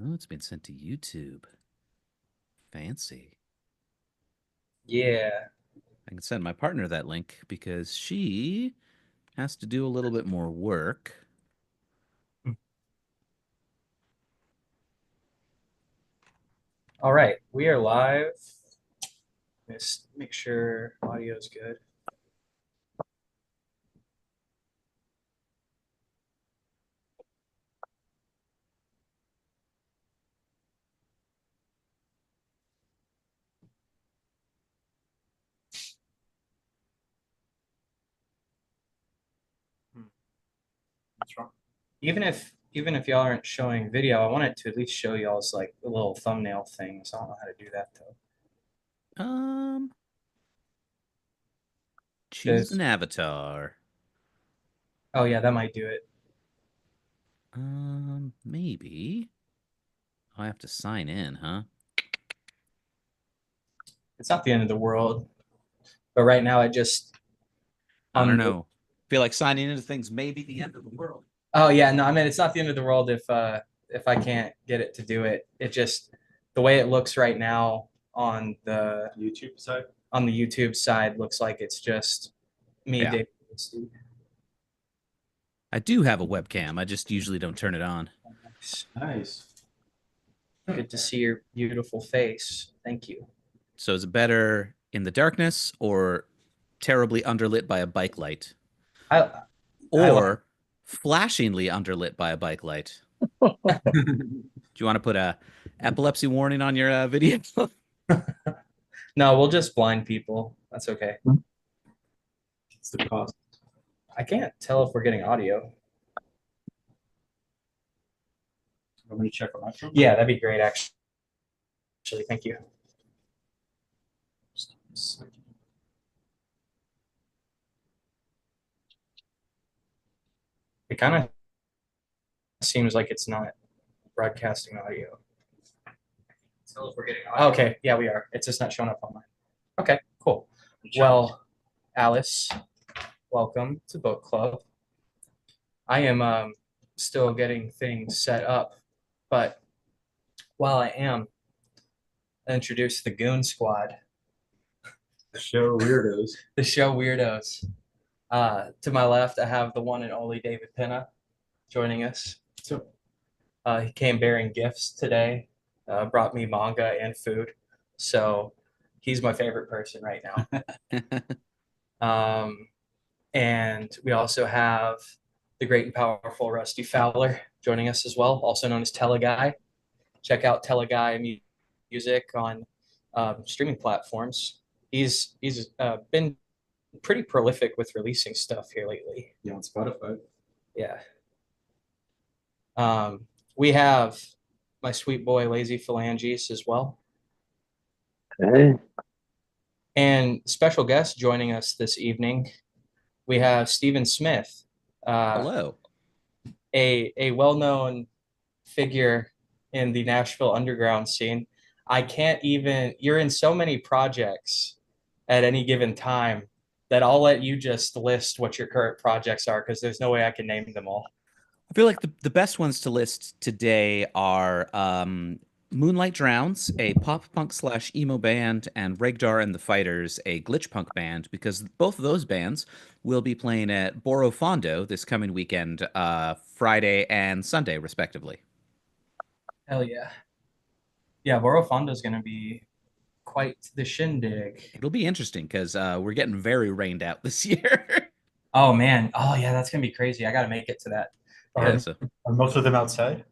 Oh, it's been sent to YouTube. Fancy. Yeah. I can send my partner that link because she has to do a little bit more work. All right. We are live. Let's make sure audio is good. What's wrong? Even if y'all aren't showing video, I wanted to at least show y'all's like a little thumbnail things. I don't know how to do that though. Um, choose an Because avatar. oh yeah, that might do it. Maybe. I have to sign in, huh? It's not the end of the world. But right now I just I don't on the know. Feel like signing into things may be the end of the world. oh yeah, no, I mean it's not the end of the world if I can't get it to do it. It just the way it looks right now on the YouTube side. on the YouTube side looks like it's just me, Yeah. Dave, and Steve. I do have a webcam. I just usually don't turn it on. Nice. Good to see your beautiful face. Thank you. So is it better in the darkness or terribly underlit by a bike light? I I like Or flashingly underlit by a bike light? Do you want to put a epilepsy warning on your video? no, we'll just blind people. That's okay. It's the cost. I can't tell if we're getting audio. Want me to check on my phone? Yeah, that'd be great actually. Thank you. It kind of seems like it's not broadcasting audio. Tell if we're getting audio. Okay, yeah, we are. It's just not showing up on mine. Okay, cool. Well, Alice, welcome to book club. I am still getting things set up, but while I am, I introduce the Goon Squad, Show weirdos. the show weirdos. To my left, I have the one and only David Penna joining us. So He came bearing gifts today, brought me manga and food. So he's my favorite person right now. And we also have the great and powerful Rusty Fowler joining us as well, also known as Teleguy. Check out Teleguy music on streaming platforms. He's been pretty prolific with releasing stuff here lately. yeah, on Spotify. Yeah. We have my sweet boy Lazy Phalanges as well. Hey, And special guest joining us this evening, we have Stephen Smith, uh, Hello. a well-known figure in the Nashville underground scene. I can't even, you're in so many projects at any given time that I'll let you just list what your current projects are because there's no way I can name them all. I feel like the best ones to list today are Moonlight Drowns, a pop punk slash emo band, and Regdar and the Fighters, a glitch punk band, because both of those bands will be playing at Boro Fondo this coming weekend, Friday and Sunday, respectively. Hell yeah. Yeah, Boro Fonda's going to be quite the shindig. It'll be interesting because we're getting very rained out this year. Oh man. Oh yeah, that's going to be crazy. I got to make it to that. Yeah, Are, so are most of them outside?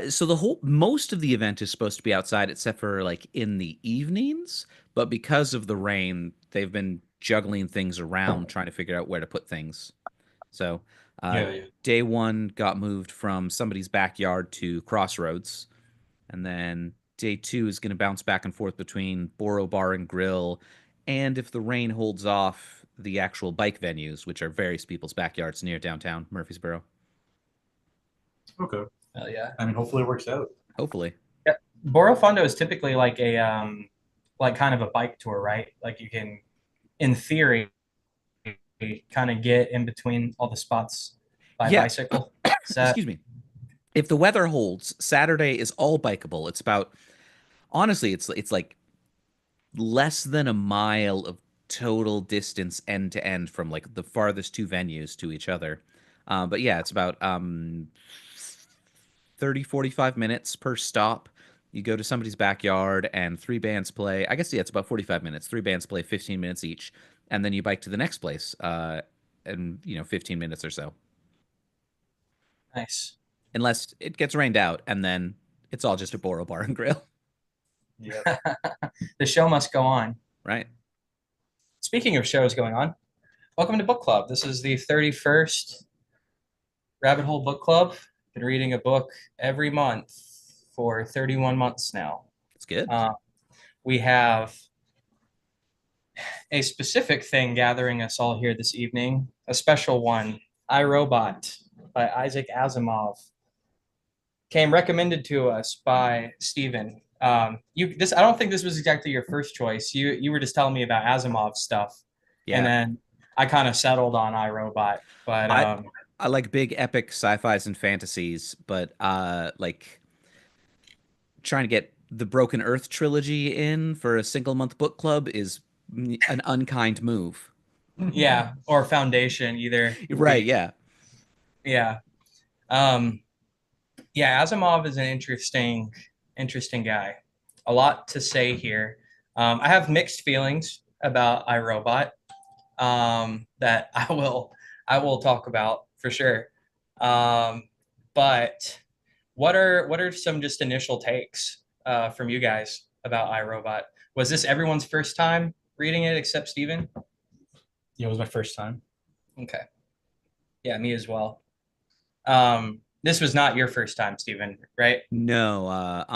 so the whole most of the event is supposed to be outside except for like in the evenings, but because of the rain, they've been juggling things around trying to figure out where to put things. So, uh Yeah, yeah. day 1 got moved from somebody's backyard to Crossroads, and then day 2 is going to bounce back and forth between Boro Bar and Grill, and if the rain holds off, the actual bike venues, which are various people's backyards near downtown Murfreesboro. Okay. Hell yeah. I mean, hopefully it works out. Hopefully. Yeah. Boro Fondo is typically like a like kind of a bike tour, right? Like you can in theory kind of get in between all the spots by Yeah, bicycle. Is that excuse me. If the weather holds, Saturday is all bikeable. It's about honestly, it's like less than a mile of total distance end to end from like the farthest two venues to each other. But yeah, it's about 30, 45 minutes per stop. You go to somebody's backyard and three bands play. I guess, yeah, it's about 45 minutes. Three bands play 15 minutes each. And then you bike to the next place in, 15 minutes or so. Nice. Unless it gets rained out and then it's all just a Boro Bar and Grill, Yeah. The show must go on. right? Speaking of shows going on, welcome to book club. This is the 31st Rabbit Hole Book Club. Been reading a book every month for 31 months now. It's good. We have a specific thing gathering us all here this evening, a special one, I, Robot by Isaac Asimov. Came recommended to us by Stephen. I don't think this was exactly your first choice. You were just telling me about Asimov stuff, and Yeah. then I kind of settled on iRobot. But I I like big epic sci-fis and fantasies, but like trying to get the Broken Earth trilogy in for a single month book club is an unkind move. yeah, or Foundation either would Right, be yeah. yeah. Um, yeah, Asimov is an interesting guy. A lot to say here. I have mixed feelings about iRobot. That I will talk about for sure. Um, but what are some just initial takes from you guys about iRobot? Was this everyone's first time reading it except Steven? Yeah, it was my first time. Okay. Yeah, me as well. This was not your first time, Steven, right? No,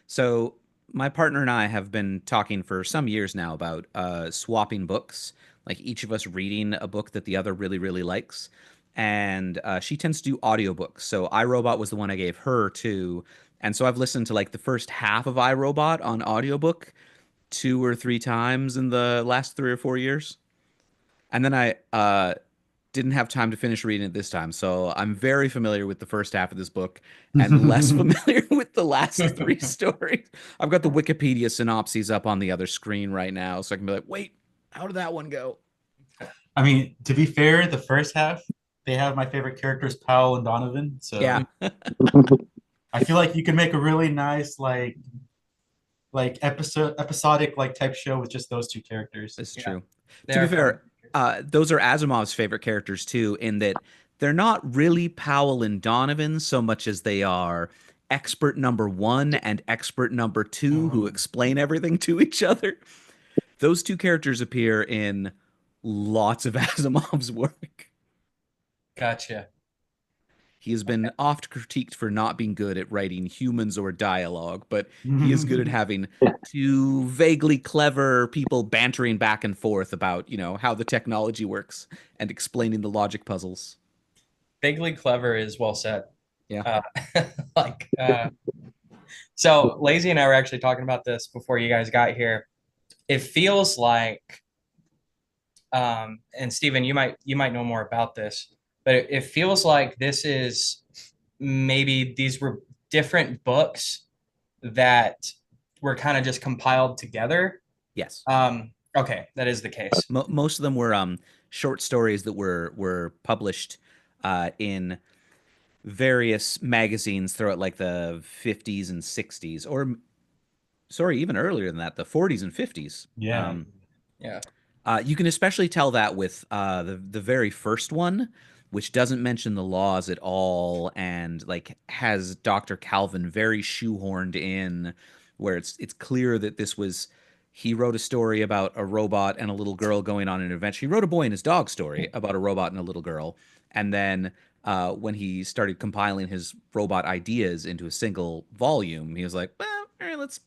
so my partner and I have been talking for some years now about swapping books, like each of us reading a book that the other really, really likes. And she tends to do audiobooks. So iRobot was the one I gave her to. And so I've listened to like the first half of iRobot on audiobook two or three times in the last 3 or 4 years. And then I didn't have time to finish reading it this time. So I'm very familiar with the first half of this book and less familiar with the last three stories. I've got the Wikipedia synopses up on the other screen right now, so I can be like, wait, how did that one go? I mean, to be fair, the first half, they have my favorite characters, Powell and Donovan. So Yeah, I feel like you can make a really nice like episodic like type show with just those two characters. this is Yeah, true. they To be are fun. fair, those are Asimov's favorite characters too, in that they're not really Powell and Donovan so much as they are expert number one and expert number two who explain everything to each other. Those two characters appear in lots of Asimov's work. Gotcha. He has been Okay. oft critiqued for not being good at writing humans or dialogue, but he is good at having two vaguely clever people bantering back and forth about, how the technology works and explaining the logic puzzles. Vaguely clever is well said. Yeah. Uh, like, so Lazy and I were actually talking about this before you guys got here. It feels like, and Stephen, you might know more about this, but it feels like this is maybe these were different books that were kind of just compiled together. Yes. Okay, that is the case. Most of them were short stories that were published in various magazines throughout like the 50s and 60s, or sorry, even earlier than that, the 40s and 50s. Yeah. Yeah. You can especially tell that with the very first one, which doesn't mention the laws at all, and like has Dr. Calvin very shoehorned in, where it's clear that this was he wrote a story about a robot and a little girl going on an adventure. He wrote a boy and his dog story about a robot and a little girl, and then when he started compiling his robot ideas into a single volume, he was like, well, all right, let's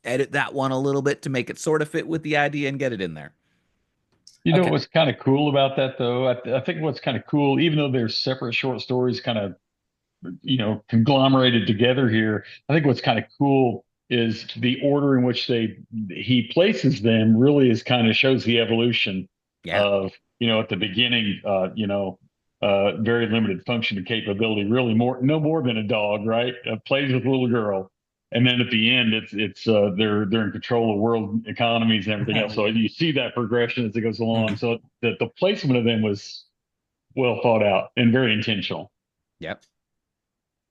edit that one a little bit to make it sort of fit with the idea and get it in there. You know Okay. what's kind of cool about that, though? I think what's kind of cool, even though they're separate short stories, kind of conglomerated together here. I think what's kind of cool is the order in which he places them really is kind of shows the evolution Yeah. of at the beginning, very limited function and capability, really no more than a dog, right? Plays with a little girl. And then at the end, it's they're in control of world economies and everything else. So you see that progression as it goes along. So the placement of them was well thought out and very intentional. Yep.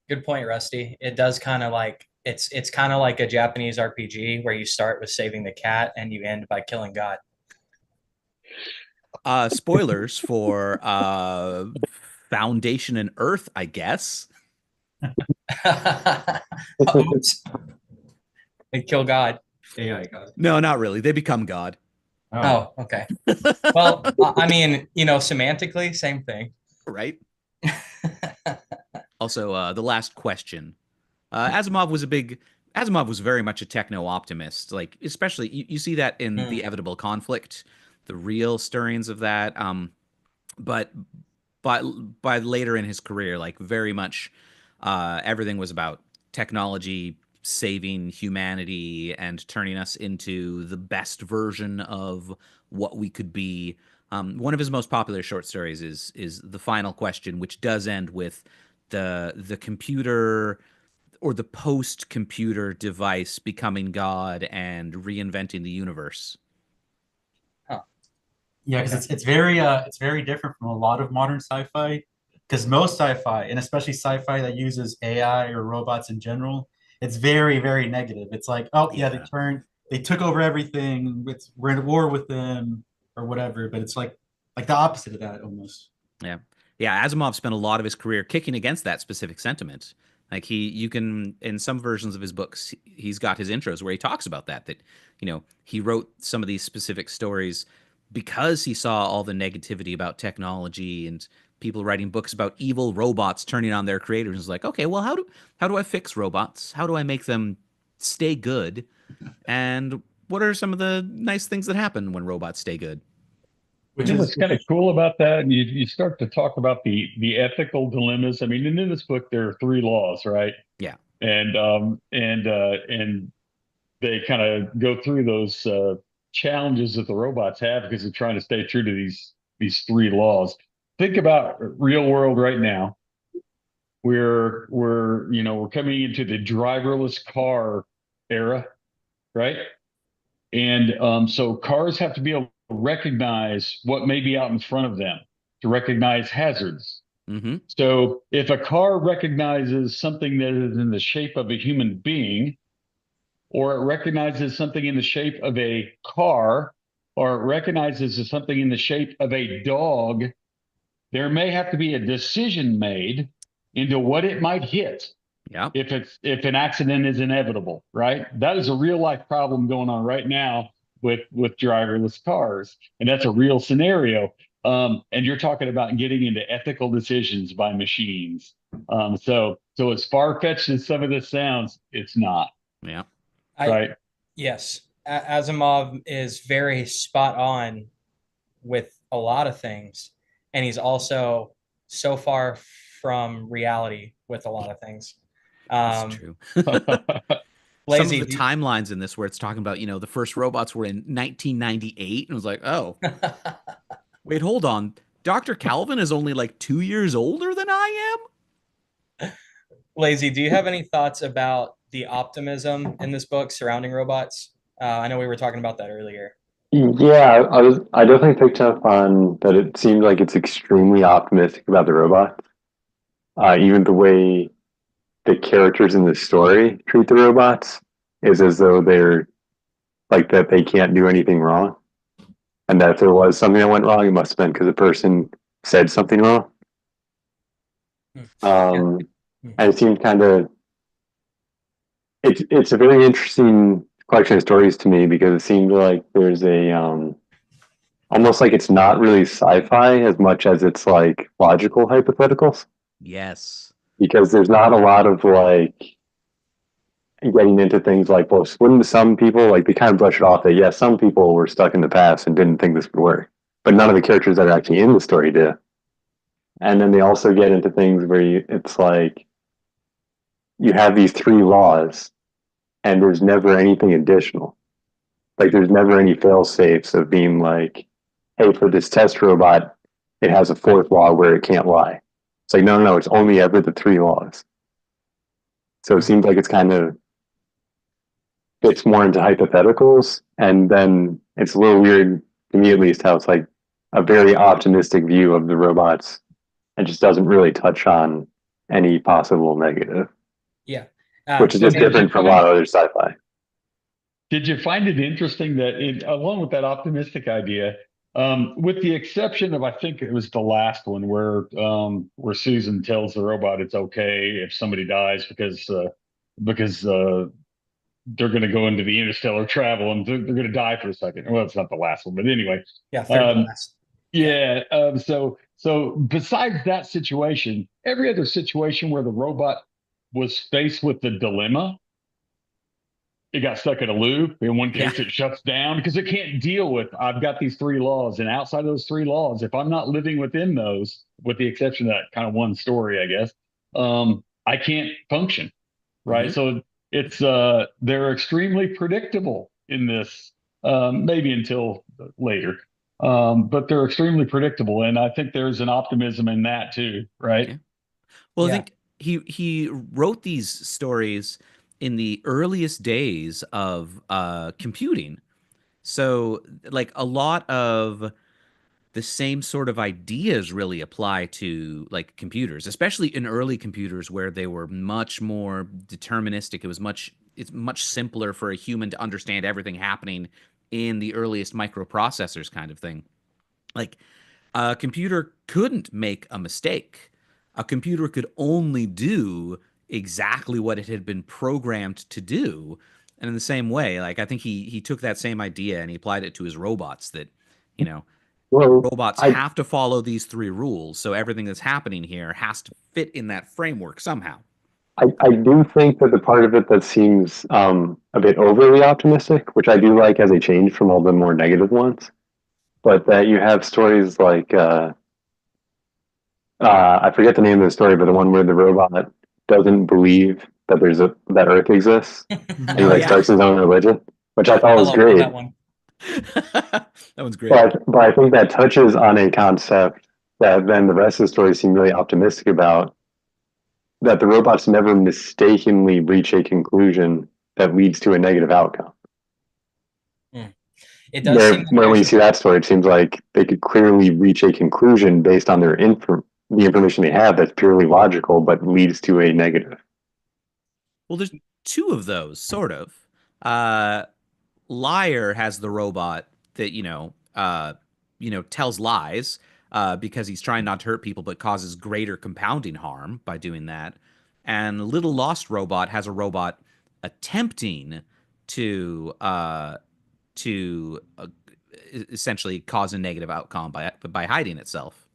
Good point, Rusty. It does kind of like it's kind of like a Japanese RPG where you start with saving the cat and you end by killing God. Spoilers for Foundation and Earth, I guess. Oops. They kill God. AI God. No, not really. They become God. Oh, okay. Well, I mean, semantically, same thing. Right. Also, the last question. Asimov was very much a techno optimist. Like, especially you see that in The Inevitable Conflict, the real stirrings of that. But by later in his career, like very much, everything was about technology saving humanity and turning us into the best version of what we could be. One of his most popular short stories is The Final Question, which does end with the computer or the post-computer device becoming God and reinventing the universe. Yeah, because it's very different from a lot of modern sci-fi. Because most sci-fi, and especially sci-fi that uses AI or robots in general, it's very negative. It's like, oh yeah, they took over everything. We're in a war with them or whatever. But it's like the opposite of that almost. Yeah. Yeah, Asimov spent a lot of his career kicking against that specific sentiment. Like you can, in some versions of his books, he's got his intros where he talks about that he wrote some of these specific stories because he saw all the negativity about technology and people writing books about evil robots turning on their creators. It's like, okay, well, how do I fix robots? How do I make them stay good? And what are some of the nice things that happen when robots stay good? Which You know is what's kind of cool about that? And you start to talk about the ethical dilemmas. I mean, in this book, there are three laws, right? Yeah. And they kind of go through those challenges that the robots have because they're trying to stay true to these three laws. Think about real world right now. We're coming into the driverless car era, right? And so cars have to be able to recognize what may be out in front of them, to recognize hazards. Mm-hmm. So if a car recognizes something that is in the shape of a human being, or it recognizes something in the shape of a car, or it recognizes something in the shape of a dog, there may have to be a decision made into what it might hit Yeah. if an accident is inevitable, right? That is a real life problem going on right now with driverless cars, and that's a real scenario. And you're talking about getting into ethical decisions by machines. So as far fetched as some of this sounds, it's not. Yeah. Right. Yes, Asimov is very spot on with a lot of things, and he's also so far from reality with a lot of things. That's true. Some of the timelines in this where it's talking about, the first robots were in 1998, and it was like, oh, wait, hold on. Dr. Calvin is only like 2 years older than I am. Lazy, do you have any thoughts about the optimism in this book surrounding robots? I know we were talking about that earlier. Yeah, I definitely picked up on that. It seems like it's extremely optimistic about the robots. Even the way the characters in the story treat the robots is as though they're like that they can't do anything wrong, and that if there was something that went wrong, it must have been because the person said something wrong. And it seemed kind of it's a very interesting collection of stories to me because it seemed like there's a almost like it's not really sci-fi as much as it's like logical hypotheticals. Yes. Because there's not a lot of like getting into things like, well, wouldn't some people like they kind of brush it off that yes, some people were stuck in the past and didn't think this would work, but none of the characters that are actually in the story do. And then they also get into things where it's like you have these three laws, and there's never anything additional. Like there's never any fail safes of being like, hey, for this test robot, it has a fourth law where it can't lie. It's like, no, it's only ever the three laws. So it seems like it's kind of fits more into hypotheticals. And then it's a little weird, to me at least, how it's like a very optimistic view of the robots and just doesn't really touch on any possible negative. Yeah. Which is so just different from a lot of other sci-fi. Did you find it interesting that, along with that optimistic idea, with the exception of, I think it was the last one where Susan tells the robot it's okay if somebody dies because they're going to go into the interstellar travel and they're going to die for a second. Well, it's not the last one, but anyway. Yeah, third to last. Yeah. So besides that situation, every other situation where the robot was faced with the dilemma, it got stuck in a loop. In one case, it shuts down because it can't deal with, I've got these three laws. And outside of those three laws, if I'm not living within those, with the exception of that kind of one story, I guess, I can't function. Right. So it's they're extremely predictable in this, maybe until later. But they're extremely predictable. And I think there's an optimism in that too, right? Yeah. Well, I think he wrote these stories in the earliest days of computing. So like a lot of the same sort of ideas really apply to like computers, especially in early computers where they were much more deterministic. It's much simpler for a human to understand everything happening in the earliest microprocessors kind of thing. Like a computer couldn't make a mistake. A computer could only do exactly what it had been programmed to do. And in the same way, like I think he took that same idea and he applied it to his robots that, you know, Well, robots have to follow these three rules. So everything that's happening here has to fit in that framework somehow. I do think that the part of it that seems a bit overly optimistic, which I do like as a change from all the more negative ones, but that you have stories like I forget the name of the story, but the one where the robot doesn't believe that that Earth exists, and he starts his own religion, which I thought was great. That one. That one's great. But I think that touches on a concept that then the rest of the story seem really optimistic about, that the robots never mistakenly reach a conclusion that leads to a negative outcome. It does seem where when you see that story, it seems like they could clearly reach a conclusion based on the information they have that's purely logical, but leads to a negative. Well, there's two of those, sort of. Liar has the robot that, tells lies because he's trying not to hurt people, but causes greater compounding harm by doing that. And Little Lost Robot has a robot attempting to essentially cause a negative outcome by hiding itself.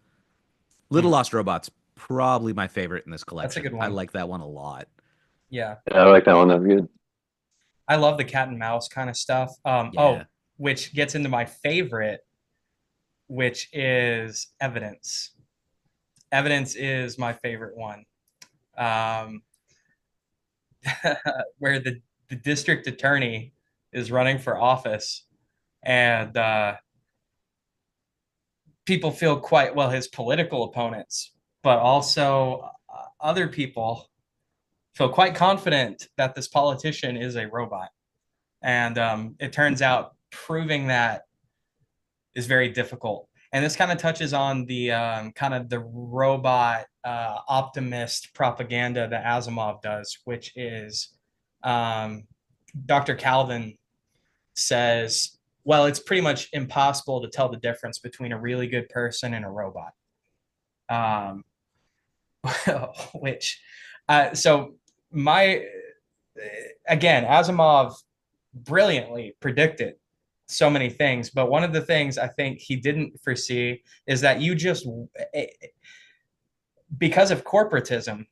Little Lost Robot's probably my favorite in this collection. That's a good one. I like that one a lot. Yeah, I like that one. That's good. I love the cat and mouse kind of stuff. Which gets into my favorite, which is Evidence. Evidence is my favorite one. Where the district attorney is running for office and people feel quite well, his political opponents, but also other people feel quite confident that this politician is a robot. And it turns out proving that is very difficult. And this kind of touches on the kind of the robot optimist propaganda that Asimov does, which is Dr. Calvin says, well, it's pretty much impossible to tell the difference between a really good person and a robot. Again, Asimov brilliantly predicted so many things, but one of the things I think he didn't foresee is that because of corporatism,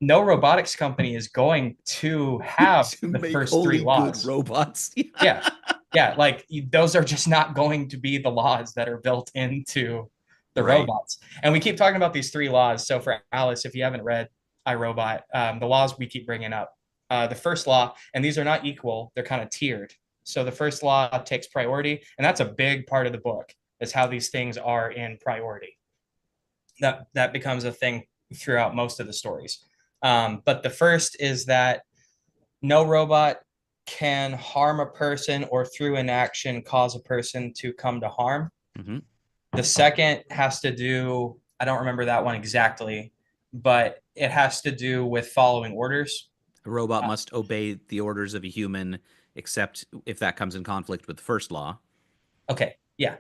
no robotics company is going to have the first three laws. Good robots. Yeah, like those are just not going to be the laws that are built into the robots. And we keep talking about these three laws. So for Alice, if you haven't read iRobot, the laws we keep bringing up, the first law, and these are not equal, they're kind of tiered. So the first law takes priority, and that's a big part of the book. is how these things are in priority. That becomes a thing throughout most of the stories. But the first is that no robot can harm a person or through an action cause a person to come to harm. Mm-hmm. The second has to do, I don't remember that one exactly, but it has to do with following orders. A robot must obey the orders of a human, except if that comes in conflict with the first law. Okay, yeah.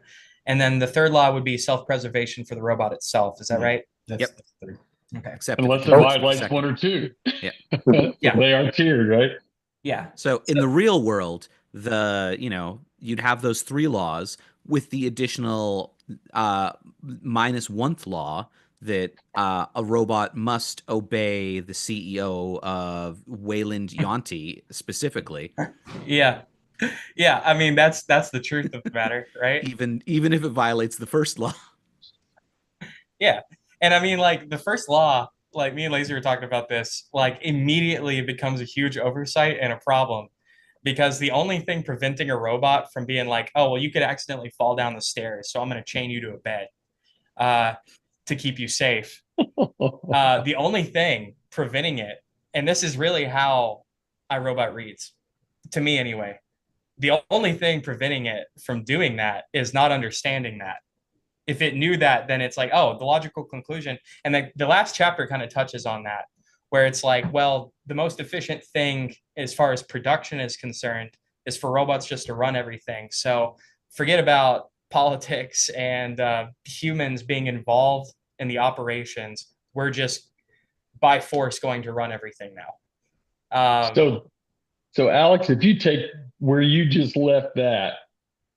And then the third law would be self-preservation for the robot itself. Is that right? Yep. That's the third. Okay. Except Unless if it conflicts with the violates second. one or two. Yeah. So Yeah. they are tiered, right? Yeah. So in the real world, you'd have those 3 laws with the additional minus 1th law that a robot must obey the CEO of Wayland Yonti specifically, Yeah. Yeah. I mean, that's the truth of the matter, right? even if it violates the first law. Yeah. And I mean, like the first law, like me and Lazy were talking about this, like immediately it becomes a huge oversight and a problem because the only thing preventing a robot from being like, oh, well, you could accidentally fall down the stairs, so I'm going to chain you to a bed to keep you safe. The only thing preventing it, and this is really how iRobot reads, to me anyway, the only thing preventing it from doing that is not understanding that. If it knew that, then it's like, oh, the logical conclusion. And the last chapter kind of touches on that, where it's like, well, the most efficient thing as far as production is concerned is for robots just to run everything. So forget about politics and humans being involved in the operations. We're just by force going to run everything now. So Alex, if you take where you just left that,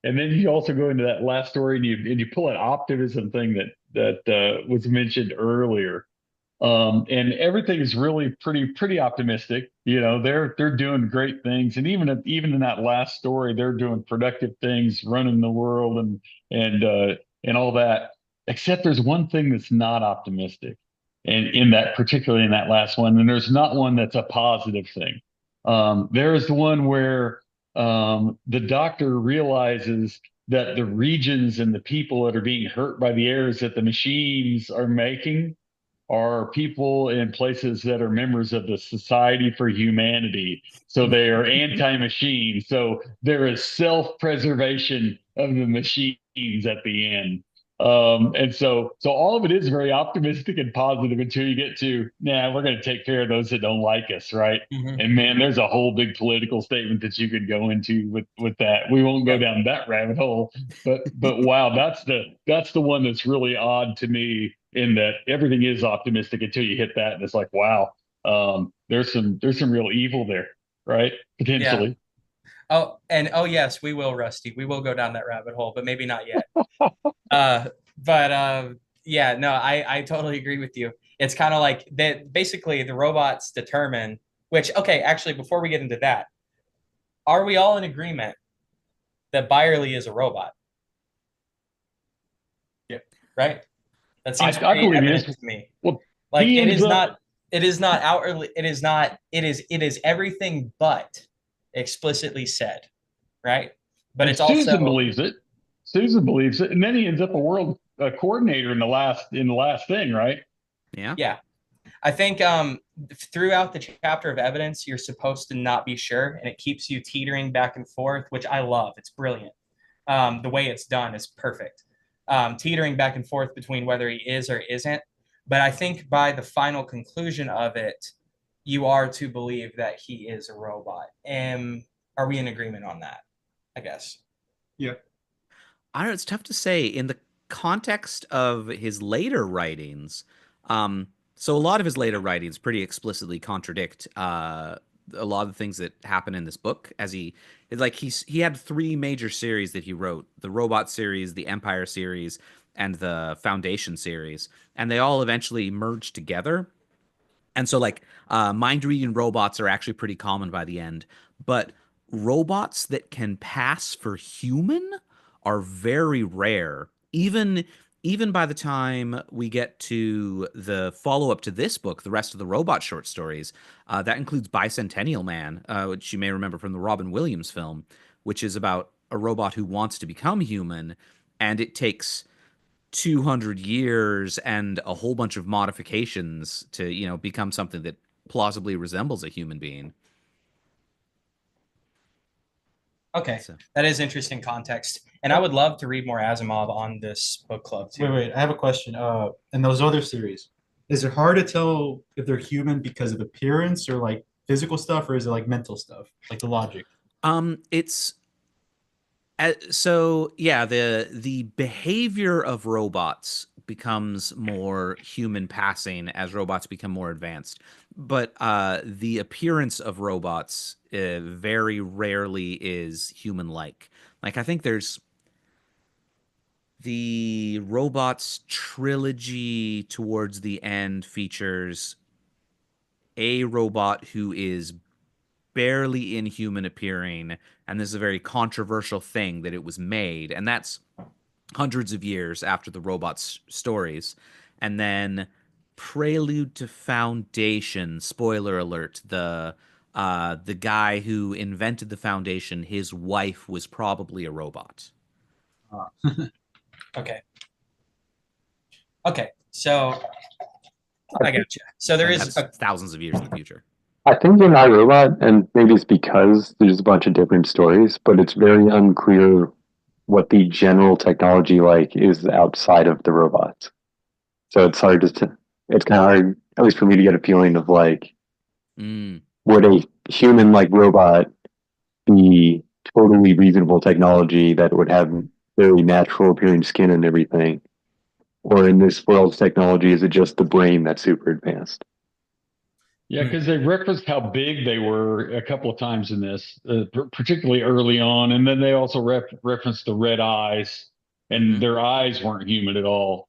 and then you also go into that last story and you pull an optimism thing that was mentioned earlier. And everything is really pretty optimistic. You know, they're doing great things, and even in that last story, they're doing productive things, running the world and all that. Except there's one thing that's not optimistic, and particularly in that last one, and there's not one that's a positive thing. There's the one where the doctor realizes that the regions and the people that are being hurt by the errors that the machines are making are people in places that are members of the Society for Humanity. So they are anti-machine. So there is self-preservation of the machines at the end. And so all of it is very optimistic and positive until you get to, nah, we're going to take care of those that don't like us, right? Mm-hmm. And man, there's a whole big political statement that you could go into with that. We won't go down that rabbit hole, but wow, that's the one that's really odd to me in that everything is optimistic until you hit that, and it's like, wow, there's some real evil there, right? Potentially. Oh, and oh yes, we will, Rusty. We will go down that rabbit hole, but maybe not yet. But yeah, no, I totally agree with you. It's kind of like that. Basically, the robots determine which. Okay, actually, before we get into that, are we all in agreement that Byerly is a robot? Yeah. Right. That seems I pretty believe he evident is. to me. Well, Like he it ends is up. not. It is not outwardly. It is not. It is everything but explicitly said. Right. But And it's also Susan believes it. Susan believes it, and then he ends up a world coordinator in the last thing, right? Yeah. yeah. I think throughout the chapter of evidence, you're supposed to not be sure, and it keeps you teetering back and forth, which I love. It's brilliant. The way it's done is perfect. Teetering back and forth between whether he is or isn't. But I think by the final conclusion of it, you are to believe that he is a robot. And are we in agreement on that? I guess. Yeah. I don't know, it's tough to say in the context of his later writings. So a lot of his later writings pretty explicitly contradict a lot of the things that happen in this book. As he had 3 major series that he wrote: the Robot series, the Empire series, and the Foundation series, and they all eventually merged together. And so mind reading robots are actually pretty common by the end, but robots that can pass for human are very rare. Even by the time we get to the follow-up to this book, the rest of the robot short stories, that includes Bicentennial Man, which you may remember from the Robin Williams film, which is about a robot who wants to become human. and it takes 200 years and a whole bunch of modifications to, become something that plausibly resembles a human being. Okay, So, that is interesting context, and I would love to read more Asimov on this book club too. Wait, I have a question. In those other series, is it hard to tell if they're human because of appearance or like physical stuff, or is it like mental stuff, like the logic? it's so yeah, the behavior of robots becomes more human passing as robots become more advanced, but the appearance of robots very rarely is human like. Like, I think there's the robots trilogy towards the end features a robot who is barely inhuman appearing, and this is a very controversial thing that it was made, and that's hundreds of years after the robot's stories. And then Prelude to Foundation, spoiler alert, the guy who invented the Foundation, his wife was probably a robot. Okay. Okay, so I I, got you. So there And is that's thousands of years in the future. I think in iRobot, and maybe it's because there's a bunch of different stories, but it's very unclear what the general technology like is outside of the robots. So it's hard to, it's kind of hard, at least for me, to get a feeling of like, Mm, would a human like robot be totally reasonable technology that would have very natural appearing skin and everything? Or in this world's technology, is it just the brain that's super advanced? Yeah, because they referenced how big they were a couple of times in this, particularly early on, and then they also referenced the red eyes, and mhm. their eyes weren't human at all.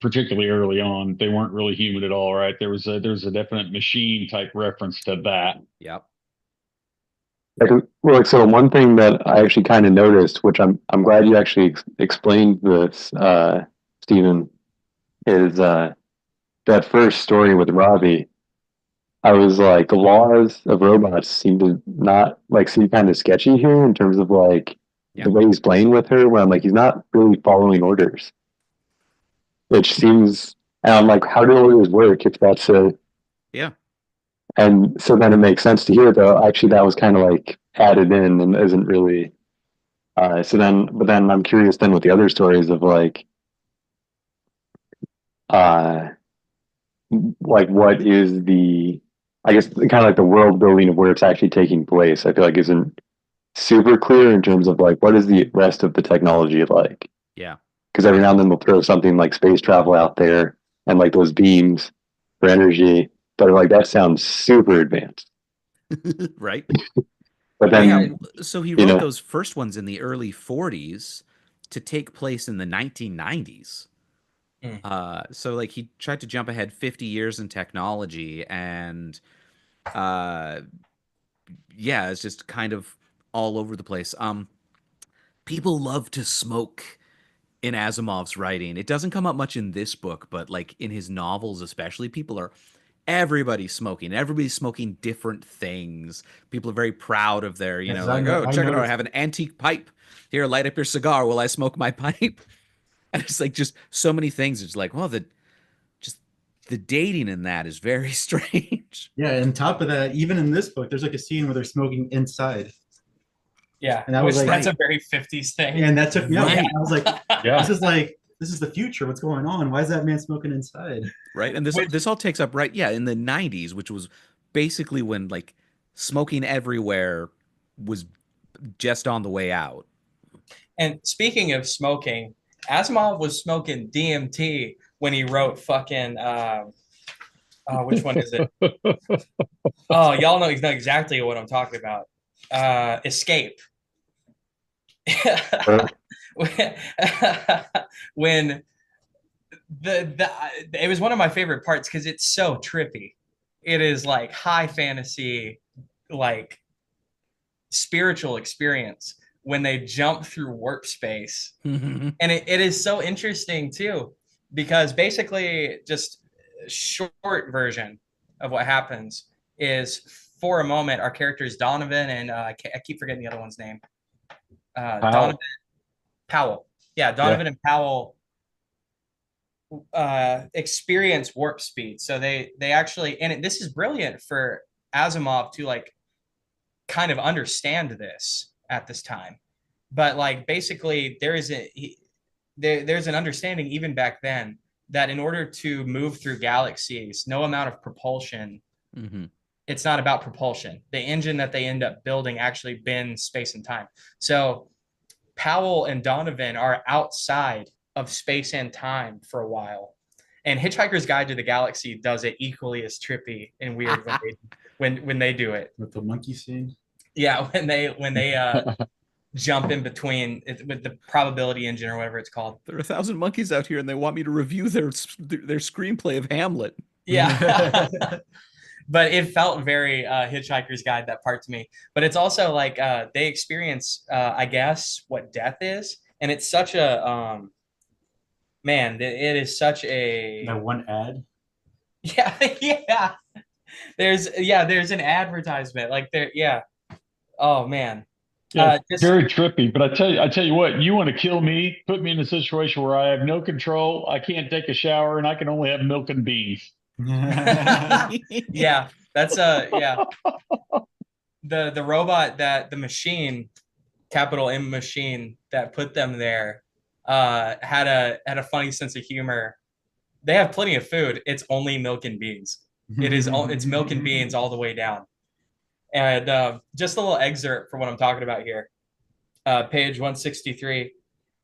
Particularly early on, they weren't really human at all, right? There was a definite machine type reference to that. Yep. Like, so one thing that I actually kind of noticed, which I'm glad you actually explained this, Stephen, is that first story with Robbie. I was like, the laws of robots seem to not like seem kind of sketchy here in terms of like Yeah. the way he's playing with her. Where I'm like, he's not really following orders. Which seems, and I'm like, how do orders work if that's a, Yeah. and so then it makes sense to hear though. Actually, that was kind of like added in and isn't really. But then I'm curious then with the other stories of uh, like what is the, I guess kind of like the world building of where it's actually taking place. I feel like isn't super clear in terms of like what is the rest of the technology like? Yeah. Because every now and then they'll throw something like space travel out there and like those beams for energy, but like that sounds super advanced. Right. But Well, yeah. then So he you wrote know, those first ones in the early 40s to take place in the 1990s. Mm. So like he tried to jump ahead 50 years in technology, and uh, yeah, it's just kind of all over the place. People love to smoke in Asimov's writing. It doesn't come up much in this book, but like in his novels, especially, everybody's smoking. Everybody's smoking different things. People are very proud of their, Yes, like, oh, I check it out. I noticed. have an antique pipe. Here, light up your cigar while I smoke my pipe. And it's like just so many things. It's like, well, just the dating in that is very strange. Yeah, and top of that, even in this book, there's like a scene where they're smoking inside, Yeah, and I which was like, that's Right. a very 50s thing. and that took me out. Right. I was like, Yeah. this is the future. What's going on? Why is that man smoking inside? Right. And this Which, this all takes up right, yeah, in the 90s, which was basically when like smoking everywhere was just on the way out. and speaking of smoking, Asimov was smoking DMT when he wrote fucking which one is it? Oh, y'all know exactly what I'm talking about. Escape. uh, When the it was one of my favorite parts because it's so trippy. It is like high fantasy, like spiritual experience when they jump through warp space. And it is so interesting too, because basically just short version of what happens is for a moment our characters Donovan and I keep forgetting the other one's name. Donovan How? Powell. Donovan and Powell experience warp speed. So they actually, and this is brilliant for Asimov to like kind of understand this at this time. But like basically there's an understanding even back then that in order to move through galaxies, no amount of propulsion, it's not about propulsion. The engine that they end up building actually bends space and time. So Powell and Donovan are outside of space and time for a while. And Hitchhiker's Guide to the Galaxy does it equally as trippy and weird when they do it. With the monkey scene. Yeah, when they jump in between with the probability engine or whatever it's called. There are 1,000 monkeys out here, and they want me to review their screenplay of Hamlet. Yeah. But it felt very Hitchhiker's Guide, that part to me. But it's also like they experience, I guess, what death is, and it's such a man. It is such a that one ad. Yeah, yeah. There's an advertisement like there. Yeah. Oh man. Yeah, very trippy. But I tell you what, you want to kill me, put me in a situation where I have no control, I can't take a shower, and I can only have milk and beans. Yeah, that's yeah. The robot that the machine, capital M machine that put them there, had a funny sense of humor. They have plenty of food. It's only milk and beans. It's milk and beans all the way down. And just a little excerpt for what I'm talking about here. Page 163.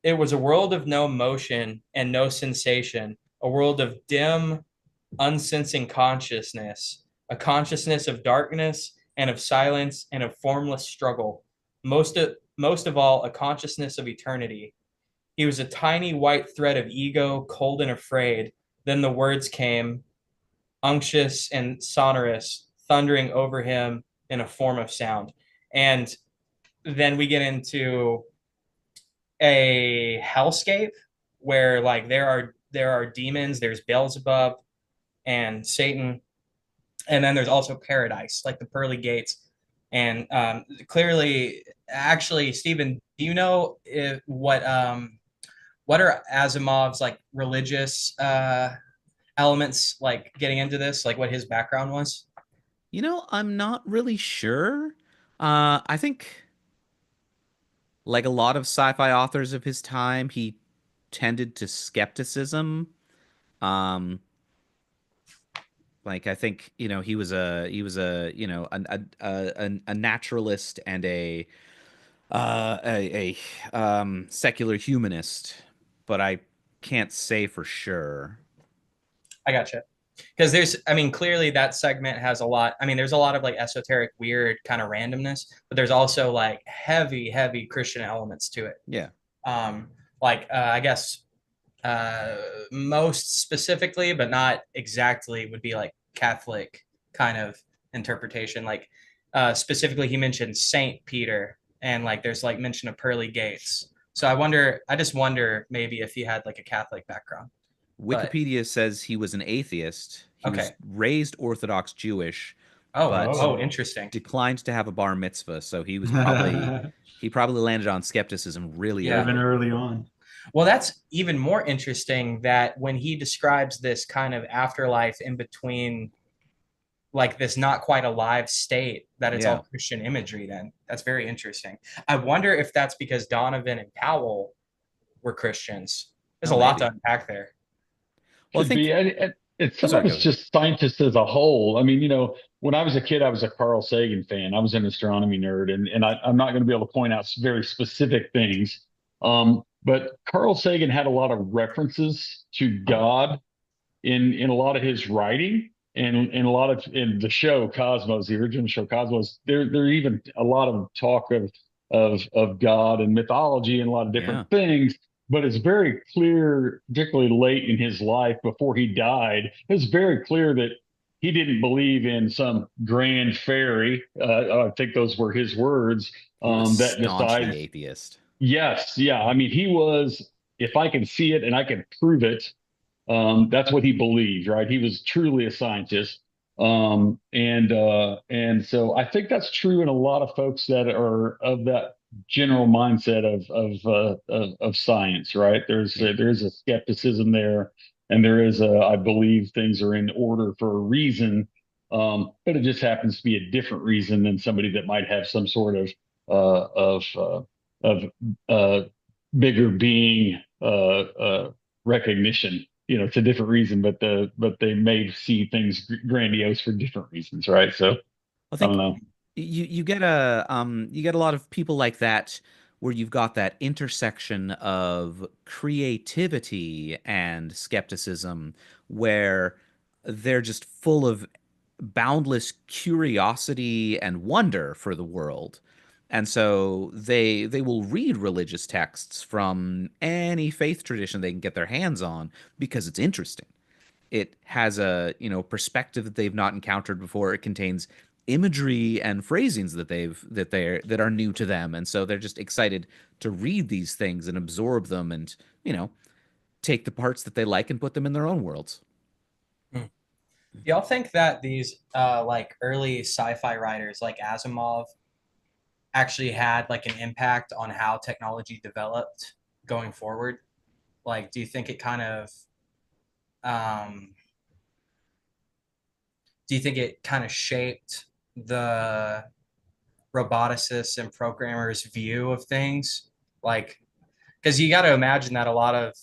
It was a world of no motion and no sensation, a world of dim, unsensing consciousness, a consciousness of darkness and of silence and of formless struggle. Most of all, a consciousness of eternity. He was a tiny white thread of ego, cold and afraid. Then the words came, unctuous and sonorous, thundering over him in a form of sound. And then we get into a hellscape where like there are demons, there's Beelzebub and Satan, and then there's also paradise, like the pearly gates. And clearly, actually, Stephen, do you know what are Asimov's like religious elements, like getting into this, like what his background was? You know, I'm not really sure. I think, like a lot of sci-fi authors of his time, he tended to skepticism. Um, like I think, he was a naturalist and a secular humanist, but I can't say for sure. I gotcha. Because clearly that segment has a lot. I mean, there's a lot of like esoteric, weird kind of randomness, but there's also like heavy, heavy Christian elements to it. Yeah. I guess most specifically, but not exactly, would be like Catholic kind of interpretation. Like specifically, he mentioned Saint Peter, and like there's like mention of pearly gates. So I just wonder maybe if he had like a Catholic background. Wikipedia says he was an atheist. He was raised Orthodox Jewish, but interesting. declined to have a bar mitzvah, so he was probably landed on skepticism really early on. Well, that's even more interesting that when he describes this kind of afterlife in between, like this not quite alive state, that it's all Christian imagery. Then that's very interesting. I wonder if that's because Donovan and Powell were Christians. There's a lot to unpack there. Well, some of it's just scientists as a whole. I mean, when I was a kid, I was a Carl Sagan fan. I was an astronomy nerd, and I'm not going to be able to point out very specific things. But Carl Sagan had a lot of references to God in a lot of his writing, and in the show Cosmos, the original show Cosmos. There even a lot of talk of God and mythology and a lot of different things. But it's very clear, particularly late in his life before he died, it's very clear that he didn't believe in some grand fairy. I think those were his words. That decides. Atheist. Yes, yeah. I mean, he was. If I can see it and I can prove it, that's what he believed, right? He was truly a scientist. And so I think that's true in a lot of folks that are of that general mindset of science, right? There's a skepticism there, and there is a I believe things are in order for a reason, but it just happens to be a different reason than somebody that might have some sort uh, of uh, of bigger being recognition. It's a different reason, but they may see things grandiose for different reasons, right? So I I don't think know. you get a lot of people like that where you've got that intersection of creativity and skepticism where they're just full of boundless curiosity and wonder for the world. And so they will read religious texts from any faith tradition they can get their hands on because it's interesting. It has a, perspective that they've not encountered before. It contains imagery and phrasings that are new to them, and so they're just excited to read these things and absorb them and, you know, take the parts that they like and put them in their own worlds. Hmm. Y'all think that these like early sci-fi writers like Asimov actually had like an impact on how technology developed going forward? Like, do you think it kind of um, do you think it kind of shaped the roboticists and programmers' view of things? Like, because you got to imagine that a lot of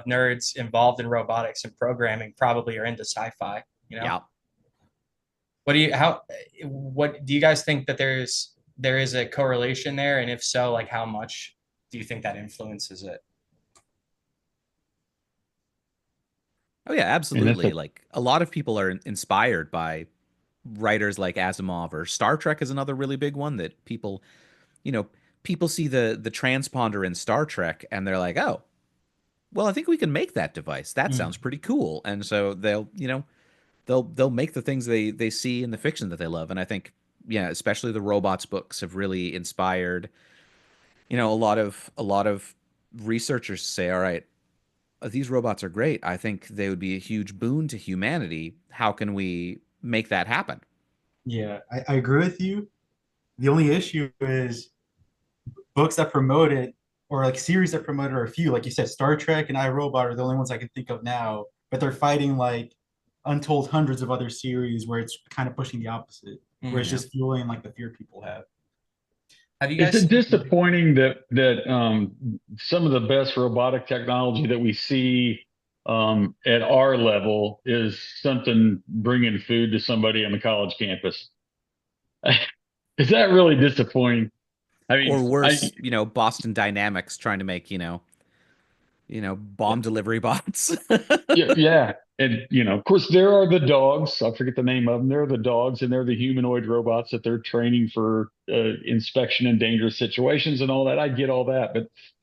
nerds involved in robotics and programming probably are into sci-fi. You know, Yeah. what do you guys think that there is a correlation there, and if so, like how much do you think that influences it? Oh yeah, And that's absolutely. a Like a lot of people are inspired by writers like Asimov, or Star Trek is another really big one that you know, people see the transponder in Star Trek and they're like, "Oh, well, I think we can make that device. That Mm. sounds pretty cool." And so they'll make the things they see in the fiction that they love. And I think, yeah, especially the robots books have really inspired, a lot of researchers to say, "All right, these robots are great. I think they would be a huge boon to humanity. How can we make that happen?" Yeah, I agree with you. The only issue is books that promote it or like series that promote it are a few. Like you said, Star Trek and iRobot are the only ones I can think of now, but they're fighting like untold hundreds of other series where it's kind of pushing the opposite, where it's Mm. Yeah. just fueling like the fear people have. Have you Is guys it seen? disappointing that some of the best robotic technology that we see at our level is something bringing food to somebody on the college campus? Is that really disappointing? I mean, Or worse, Boston Dynamics trying to make, bomb delivery bots. yeah, yeah. And of course, there are the dogs. I forget the name of them. There are the dogs, and they're the humanoid robots that they're training for inspection in dangerous situations and all that. I get all that,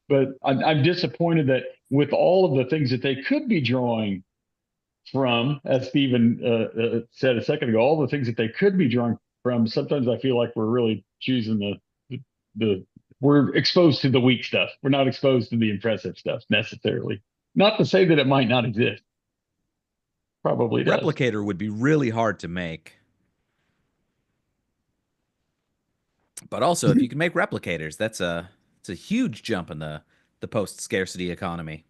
but I'm disappointed that with all of the things that they could be drawing from, as Stephen said a second ago, all the things that they could be drawing from. Sometimes I feel like we're really choosing the we're exposed to the weak stuff. We're not exposed to the impressive stuff necessarily. Not to say that it might not exist. Probably does. Replicator would be really hard to make. But also, if you can make replicators, it's a huge jump in the post scarcity economy.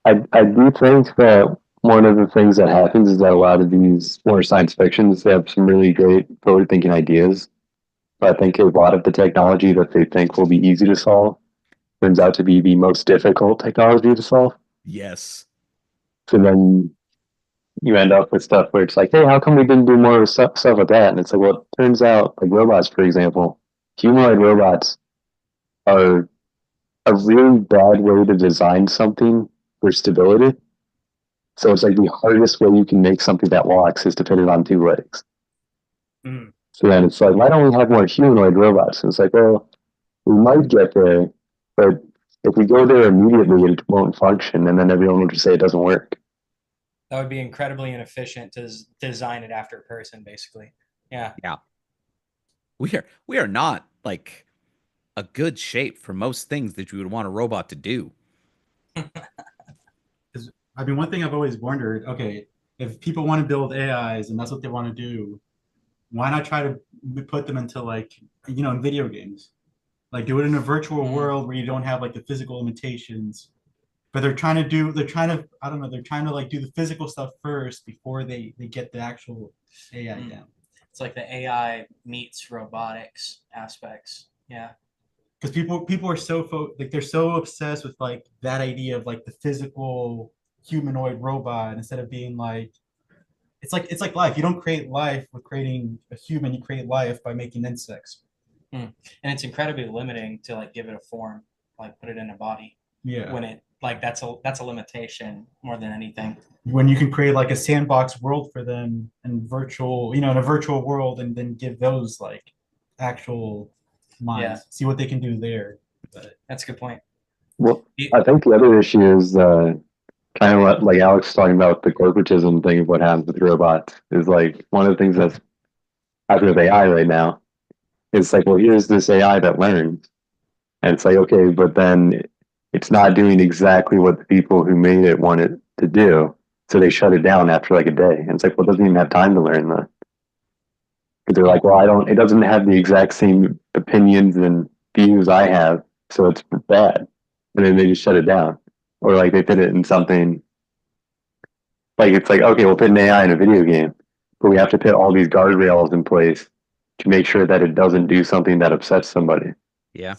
I do think that one of the things that happens is that a lot of these more science fictions, they have some really great forward thinking ideas. But I think a lot of the technology that they think will be easy to solve turns out to be the most difficult technology to solve. Yes. So then you end up with stuff where it's like, hey, how come we didn't do more stuff with that? And it's like, well, it turns out, like robots, for example, humanoid robots are a really bad way to design something for stability. So it's like the hardest way you can make something that walks is to fit it on two legs. Mm. So then it's like, why don't we have more humanoid robots? And it's like, well, we might get there, but if we go there immediately, it won't function, and then everyone will just say it doesn't work. That would be incredibly inefficient to design it after a person, basically. Yeah. Yeah. We are not like a good shape for most things that you would want a robot to do. I mean, one thing I've always wondered, okay, if people want to build AIs and that's what they want to do, why not try to put them into like, in video games? Like do it in a virtual world where you don't have like the physical limitations. But they're trying to, I don't know, they're trying to like do the physical stuff first before they get the actual AI down. It's like the AI meets robotics aspects. Yeah. Because people are like they're so obsessed with like that idea of like the physical humanoid robot instead of being like it's like life. You don't create life with creating a human. You create life by making insects. And it's incredibly limiting to like give it a form, like put it in a body. Yeah. When it like that's a limitation more than anything. When you can create like a sandbox world for them and virtual, in a virtual world, and then give those like actual minds, Yeah. see what they can do there. But That's a good point. Well, I think the other issue is kind of what like Alex was talking about the corporatism thing of what happens with robots is like one of the things that's happening with AI right now. It's like, well, here's this AI that learns, and it's like, okay, but then it's not doing exactly what the people who made it want it to do, so they shut it down after like a day. And it's like, well, it doesn't even have time to learn that. Because they're like, well, I don't. It doesn't have the exact same opinions and views I have, so it's bad. And then they just shut it down, or like they put it in something. Like it's like, okay, we'll put an AI in a video game, but we have to put all these guardrails in place to make sure that it doesn't do something that upsets somebody Yeah.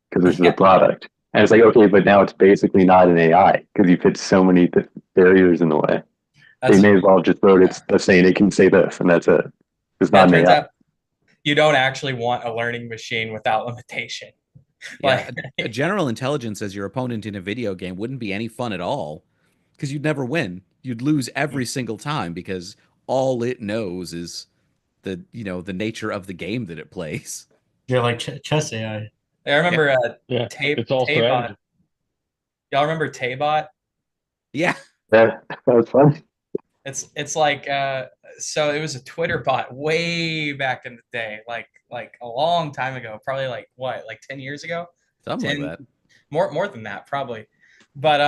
because this is a product. And it's like, okay, but now it's basically not an AI because you put so many barriers in the way. They may as well just wrote it's saying it can say this and that's it. It's not an turns AI. out you don't actually want a learning machine without limitation. Yeah, a general intelligence as your opponent in a video game wouldn't be any fun at all because you'd never win. You'd lose every single time because all it knows is the nature of the game that it plays. you're like chess AI. I remember Yeah, it's all Taybot. strategy. Y'all remember Taybot? Yeah. Yeah, that's fun. It's like so it was a Twitter bot way back in the day, like a long time ago, probably like what, like 10 years ago? Something 10, like that. more than that, probably. But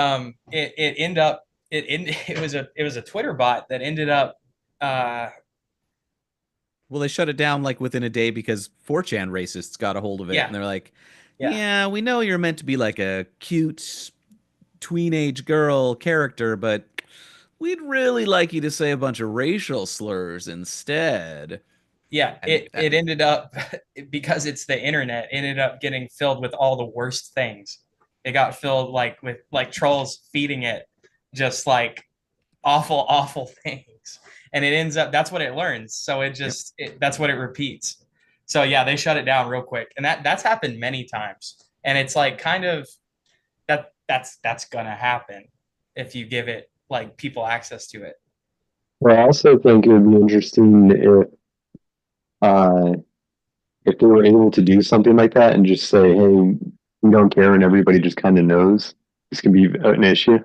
it ended up it was a Twitter bot that ended up Well, they shut it down like within a day because 4chan racists got a hold of it, Yeah. and they're like, Yeah. "Yeah, we know you're meant to be like a cute tweenage girl character, but we'd really like you to say a bunch of racial slurs instead." Yeah, And it ended up because it's the internet, it ended up getting filled with all the worst things. It got filled like with like trolls feeding it just like awful things. And it ends up that's what it learns. So it just that's what it repeats. So yeah, they shut it down real quick. And that's happened many times. And it's like kind of that's gonna happen if you give it like people access to it. Well, I also think it would be interesting uh, if they were able to do something like that and just say, hey, we don't care and everybody just kind of knows this can be an issue.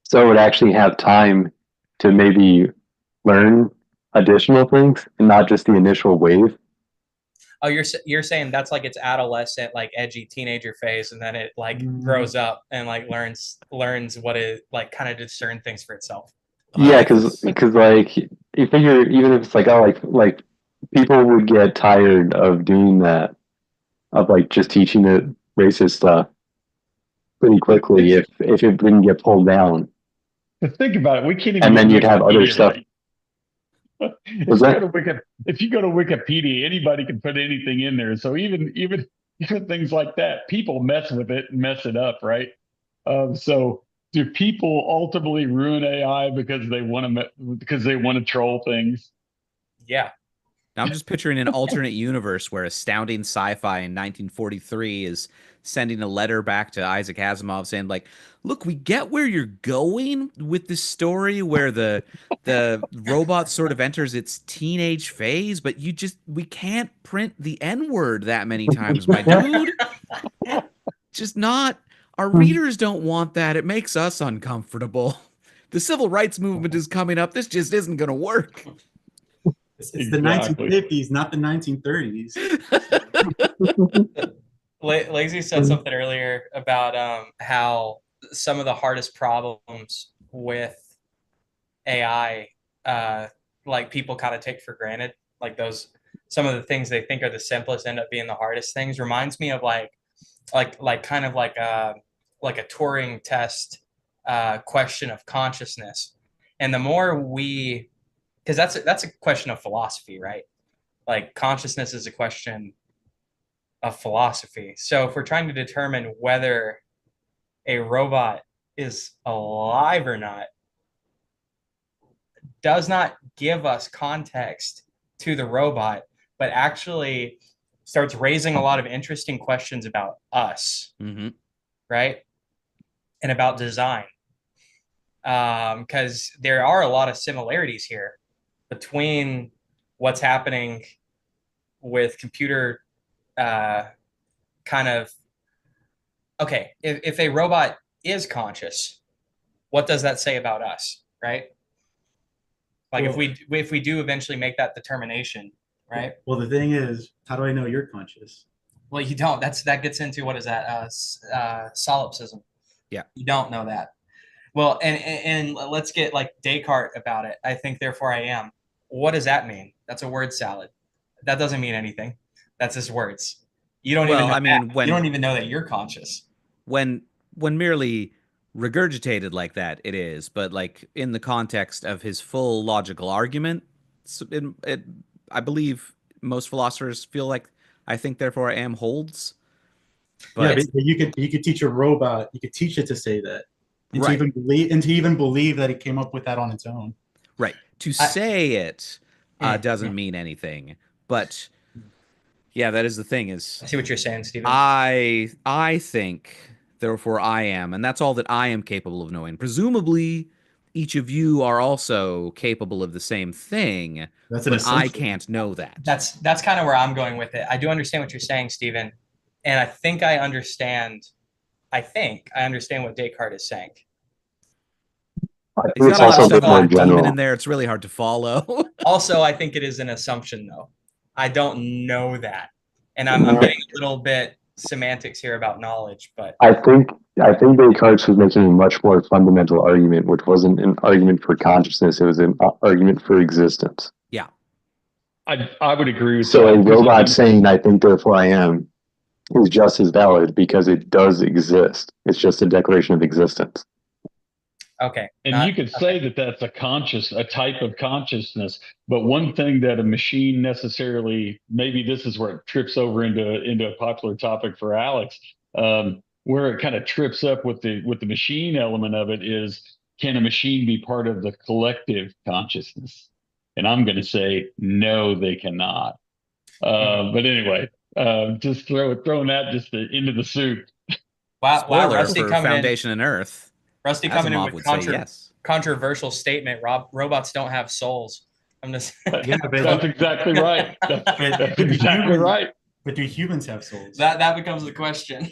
So it would actually have time to maybe learn additional things and not just the initial wave. Oh, you're saying that's like its adolescent, like edgy teenager phase, and then it like grows up and like learns what it like kind of discern things for itself. Yeah, because like you figure even if it's like, oh, like people would get tired of doing that, of like just teaching it racist stuff pretty quickly if it didn't get pulled down. But think about it. We can't even. And then you'd have other Wikipedia stuff. right. If you go to Wikipedia, anybody can put anything in there. So even things like that, people mess with it and mess it up, right? So do people ultimately ruin AI because they want to troll things? Yeah. Now I'm just picturing an alternate universe where astounding sci-fi in 1943 is sending a letter back to Isaac Asimov saying like, "Look, we get where you're going with this story where the robot sort of enters its teenage phase, but we can't print the N-word that many times, my dude. Just not our readers don't want that. It makes us uncomfortable. The civil rights movement is coming up. This just isn't going to work." It's the 1950s, not the 1930s. Lazy said something earlier about how some of the hardest problems with AI, like people kind of take for granted, like those some of the things they think are the simplest end up being the hardest things. Reminds me of kind of like a Turing test question of consciousness. And the more we, because that's a question of philosophy, right? Like consciousness is a question of philosophy. So if we're trying to determine whether a robot is alive or not, does not give us context to the robot, but actually starts raising a lot of interesting questions about us, right? And about design. Because there are a lot of similarities here between what's happening with computer kind of, okay, if a robot is conscious, what does that say about us, right? Like Well, if we do eventually make that determination, right? well, the thing is, how do I know you're conscious? Well, you don't. That gets into what is that? Solipsism. Yeah. You don't know that. Well, and let's get like Descartes about it. I think, therefore I am. What does that mean? That's a word salad. That doesn't mean anything. That's just words. You don't even Well, know I mean, that. You don't even know that you're conscious. when merely regurgitated like that, it is, but like in the context of his full logical argument, it I believe most philosophers feel like I think therefore I am holds. Yeah, But but you could teach a robot, you could teach it to say that, right, and to even believe that it came up with that on its own. right. To I, say it yeah. doesn't mean anything. But yeah, that is the thing is I see what you're saying, Stephen. I think, therefore I am, and that's all that I am capable of knowing. Presumably, each of you are also capable of the same thing, That's an but I assumption. can't know that. That's kind of where I'm going with it. I do understand what you're saying, Stephen, and I think I understand. I think I understand what Descartes is saying. I He's think got it's a lot of also a Also, bit stuff though, more about demon in general. there. It's really hard to follow. also, I think it is an assumption, though. I don't know that, and I'm Uh, getting a little bit semantics here about knowledge, but I think I think Descartes was making a much more fundamental argument, which wasn't an argument for consciousness; it was an argument for existence. Yeah. I would agree with So that a because I robot mean, saying "I think, therefore I am" is just as valid because it does exist. It's just a declaration of existence. okay, and not you could okay. say that that's a type of consciousness. But one thing that a machine necessarily, maybe this is where it trips over into a popular topic for Alex, where it kind of trips up with the machine element of it is, can a machine be part of the collective consciousness? And I'm going to say no, they cannot. But anyway, just throwing that just into the soup. Wow, Spoiler Rusty for coming in. Foundation and Earth. Rusty coming in Asimov with would say yes. controversial statement. Robots don't have souls. I'm just Yeah, That's exactly right. That's but exactly right. But do humans have souls? that becomes the question.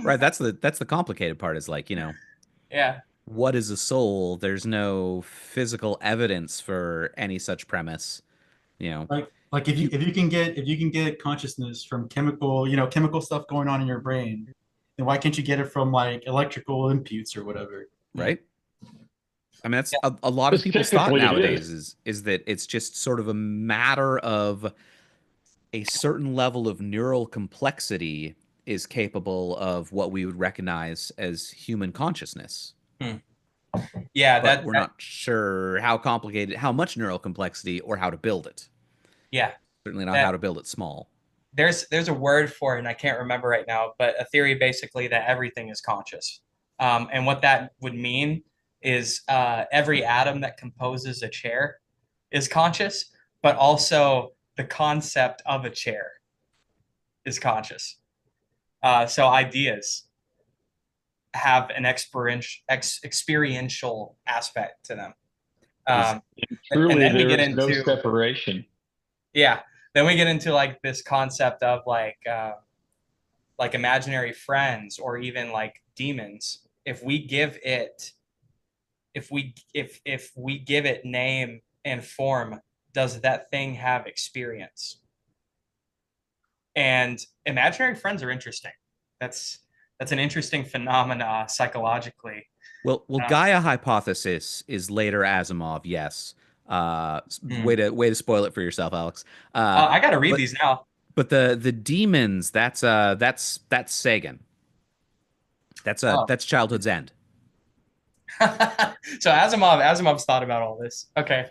Right. That's the complicated part is like, Yeah. what is a soul? There's no physical evidence for any such premise. Like You if you can get consciousness from chemical stuff going on in your brain, then why can't you get it from like electrical imputes or whatever? right? I mean, that's Yeah. a lot of Because people's thought technically it nowadays is. is that it's just sort of a matter of a certain level of neural complexity is capable of what we would recognize as human consciousness. Hmm. Yeah, But we're not sure how complicated, how much neural complexity or how to build it. yeah. Certainly not how That to build it small. there's a word for it, and I can't remember right now, but a theory basically that everything is conscious. And what that would mean is every atom that composes a chair is conscious, but also the concept of a chair is conscious. So ideas have an experiential aspect to them. Is Um, and Truly, then we there get is no into, separation. yeah, then we get into like this concept of like imaginary friends or even like demons. If we give it, if we give it name and form, does that thing have experience? And imaginary friends are interesting. That's That's an interesting phenomena psychologically. Well, Uh, Gaia hypothesis is later Asimov. Yes. hmm. Way to spoil it for yourself, Alex. Uh, I got to read but these now. but the demons, that's Sagan. Oh. That's childhood's end. So Asimov's thought about all this. Okay,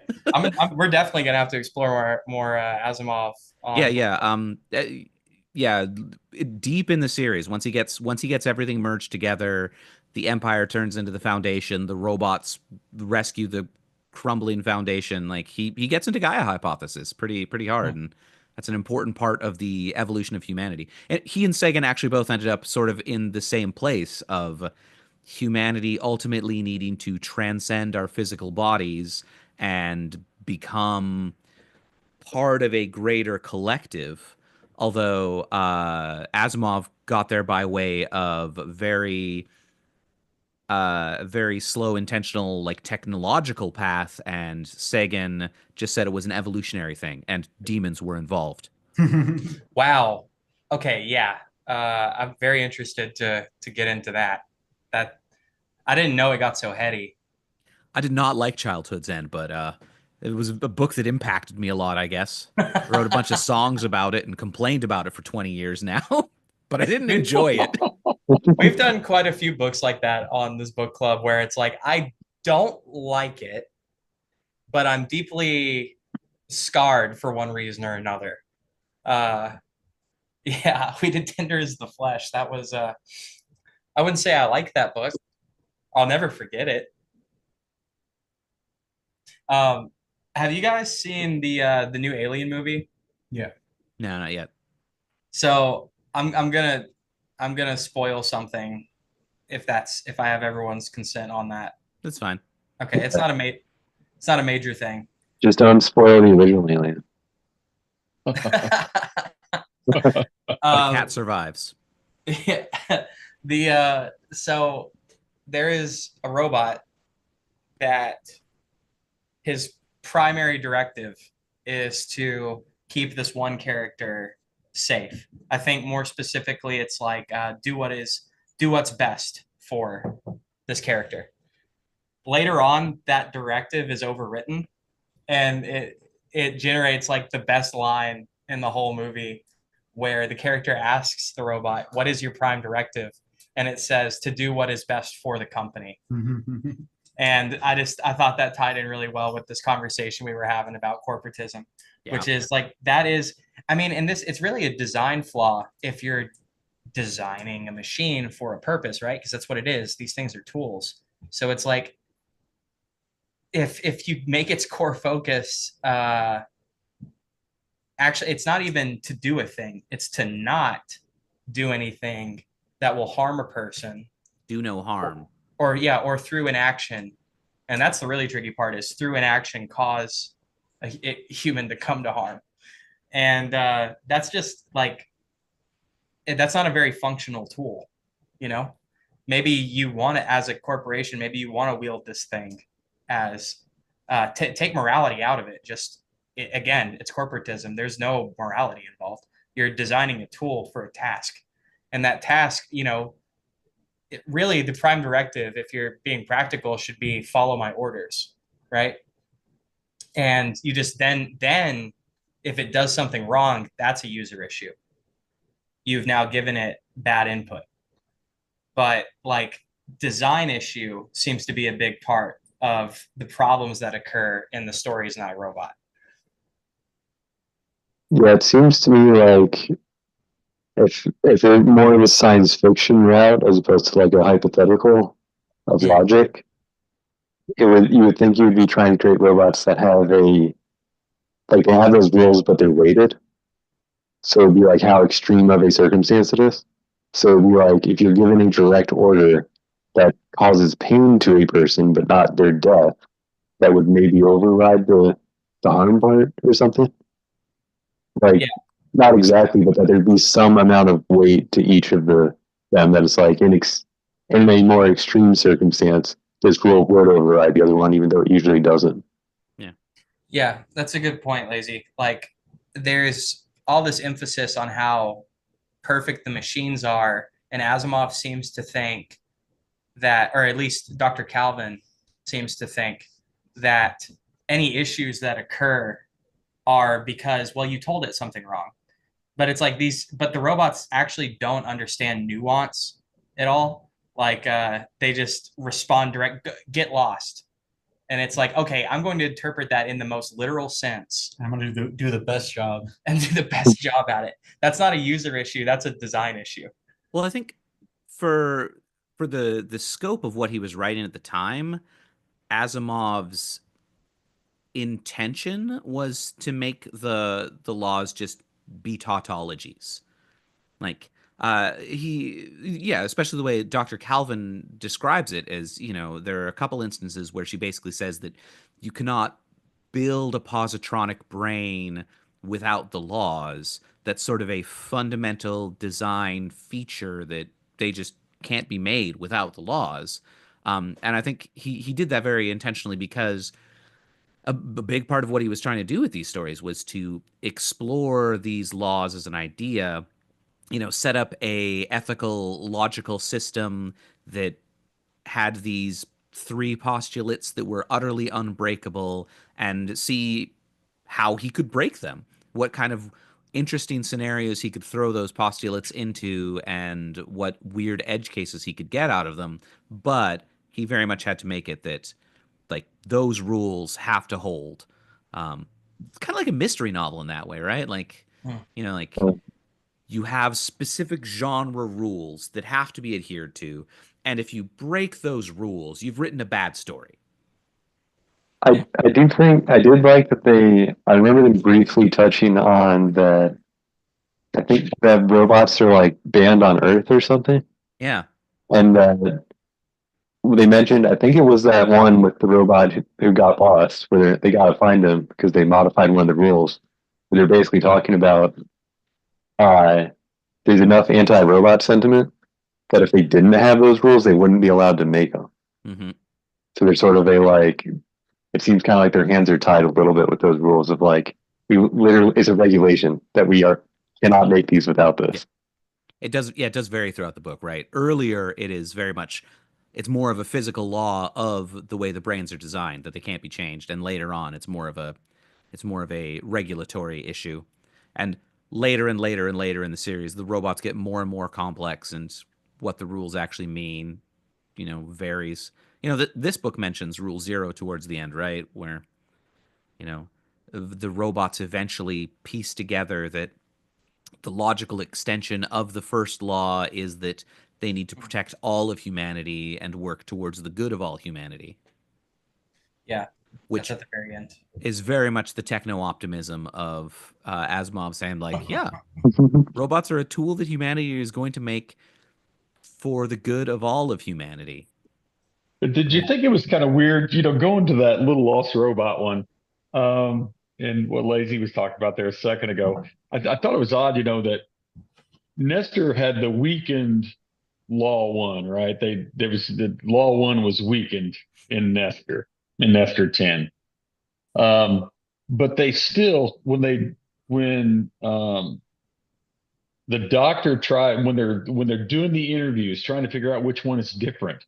we're definitely gonna have to explore more Asimov Yeah, on. yeah. Yeah. Deep in the series, once he gets everything merged together, the Empire turns into the Foundation. The robots rescue the crumbling Foundation. Like he gets into Gaia hypothesis pretty hard, and that's an important part of the evolution of humanity. And he and Sagan actually both ended up sort of in the same place of humanity ultimately needing to transcend our physical bodies and become part of a greater collective. Although Asimov got there by way of very slow, intentional, like technological path, and Sagan just said it was an evolutionary thing, and demons were involved. Wow. Okay. Yeah. I'm very interested to get into that. That I didn't know it got so heady. I did not like Childhood's End, but it was a book that impacted me a lot, I guess. I wrote a bunch of songs about it and complained about it for 20 years now, but I didn't enjoy it. We've done quite a few books like that on this book club where it's like I don't like it, but I'm deeply scarred for one reason or another. Uh, yeah, we did Tinder is the Flesh. That was I wouldn't say I like that book. I'll never forget it. Um, have you guys seen the new Alien movie? Yeah. No, not yet. So I'm gonna spoil something if I have everyone's consent on that. That's fine. Okay, it's not a major thing. Just don't spoil the original Alien. The cat um, survives. so there is a robot that his primary directive is to keep this one character safe. I think more specifically, it's like do what's best for this character. Later on, that directive is overwritten, and it generates like the best line in the whole movie, where the character asks the robot, "What is your prime directive?" And it says to do what is best for the company. And I thought that tied in really well with this conversation we were having about corporatism, Yeah. which is like that is I mean, and this it's really a design flaw if you're designing a machine for a purpose, right? Because that's what it is. These things are tools. So it's like if you make its core focus actually it's not even to do a thing, it's to not do anything that will harm a person Do no harm. or yeah, or through an action. And that's the really tricky part is through an action cause a human to come to harm. And that's just like that's not a very functional tool, you know. Maybe you want it as a corporation, maybe you want to wield this thing as take morality out of it. Just again, it's corporatism, there's no morality involved. You're designing a tool for a task, and that task, you know, really the prime directive, if you're being practical, should be follow my orders, right? And you just then if it does something wrong, that's a user issue. You've now given it bad input. But like design issue seems to be a big part of the problems that occur in the stories Not a Robot. Yeah, it seems to me like if it's more of a science fiction route as opposed to like a hypothetical of Mm. logic, you would think you would be trying to create robots that have a like they have those rules but they're weighted. So it'd be like how extreme of a circumstance it is. So it'd be like if you're given a direct order that causes pain to a person but not their death, that would maybe override the harm part or something. Like Yeah, not exactly, but that there'd be some amount of weight to each of them that it's like in a more extreme circumstance, this rule would override the other one, even though it usually doesn't. Yeah. yeah, that's a good point, Lazy. Like there's all this emphasis on how perfect the machines are and Asimov seems to think that, or at least Dr. Calvin seems to think that any issues that occur are because, well, you told it something wrong. But it's like but the robots actually don't understand nuance at all. Like they just respond direct, get lost. And it's like, okay, I'm going to interpret that in the most literal sense. I'm going to do the best job. And do the best job at it. That's not a user issue. That's a design issue. Well, I think for the scope of what he was writing at the time, Asimov's intention was to make the laws just be tautologies. Like especially the way Dr. Calvin describes it as, there are a couple instances where she basically says that you cannot build a positronic brain without the laws. That's sort of a fundamental design feature that they just can't be made without the laws. And I think he did that very intentionally because a big part of what he was trying to do with these stories was to explore these laws as an idea, set up a ethical, logical system that had these three postulates that were utterly unbreakable and see how he could break them, what kind of interesting scenarios he could throw those postulates into, and what weird edge cases he could get out of them. But he very much had to make it that, like, those rules have to hold. It's kind of like a mystery novel in that way, right? Like, like you have specific genre rules that have to be adhered to, and if you break those rules, you've written a bad story. I do think I did like that I remember them briefly touching on that. I think that robots are like banned on Earth or something. Yeah. And they mentioned, I think it was that one with the robot who got lost, where they got to find him because they modified one of the rules. They're basically talking about uh, there's enough anti-robot sentiment that if they didn't have those rules, they wouldn't be allowed to make them. Mm-hmm. So they're sort of it seems kind of like their hands are tied a little bit with those rules of like, we literally, it's a regulation that cannot make these without this. It does vary throughout the book, right? Earlier, it is very much, it's more of a physical law of the way the brains are designed that they can't be changed, and later on, it's more of a regulatory issue. And later and later and later in the series, the robots get more and more complex, and what the rules actually mean, varies. This book mentions Rule Zero towards the end, right? Where, the robots eventually piece together that the logical extension of the first law is that they need to protect all of humanity and work towards the good of all humanity. Yeah, which that's at the very end. Is very much the techno-optimism of Asimov saying, like, yeah, robots are a tool that humanity is going to make for the good of all of humanity. But did you think it was kind of weird, going to that little lost robot one, and what Lazy was talking about there a second ago? I thought it was odd, that Nestor had the weakened Law 1, right? The Law 1 was weakened in Nestor 10. But they still, when the doctor when they're doing the interviews, trying to figure out which one is different,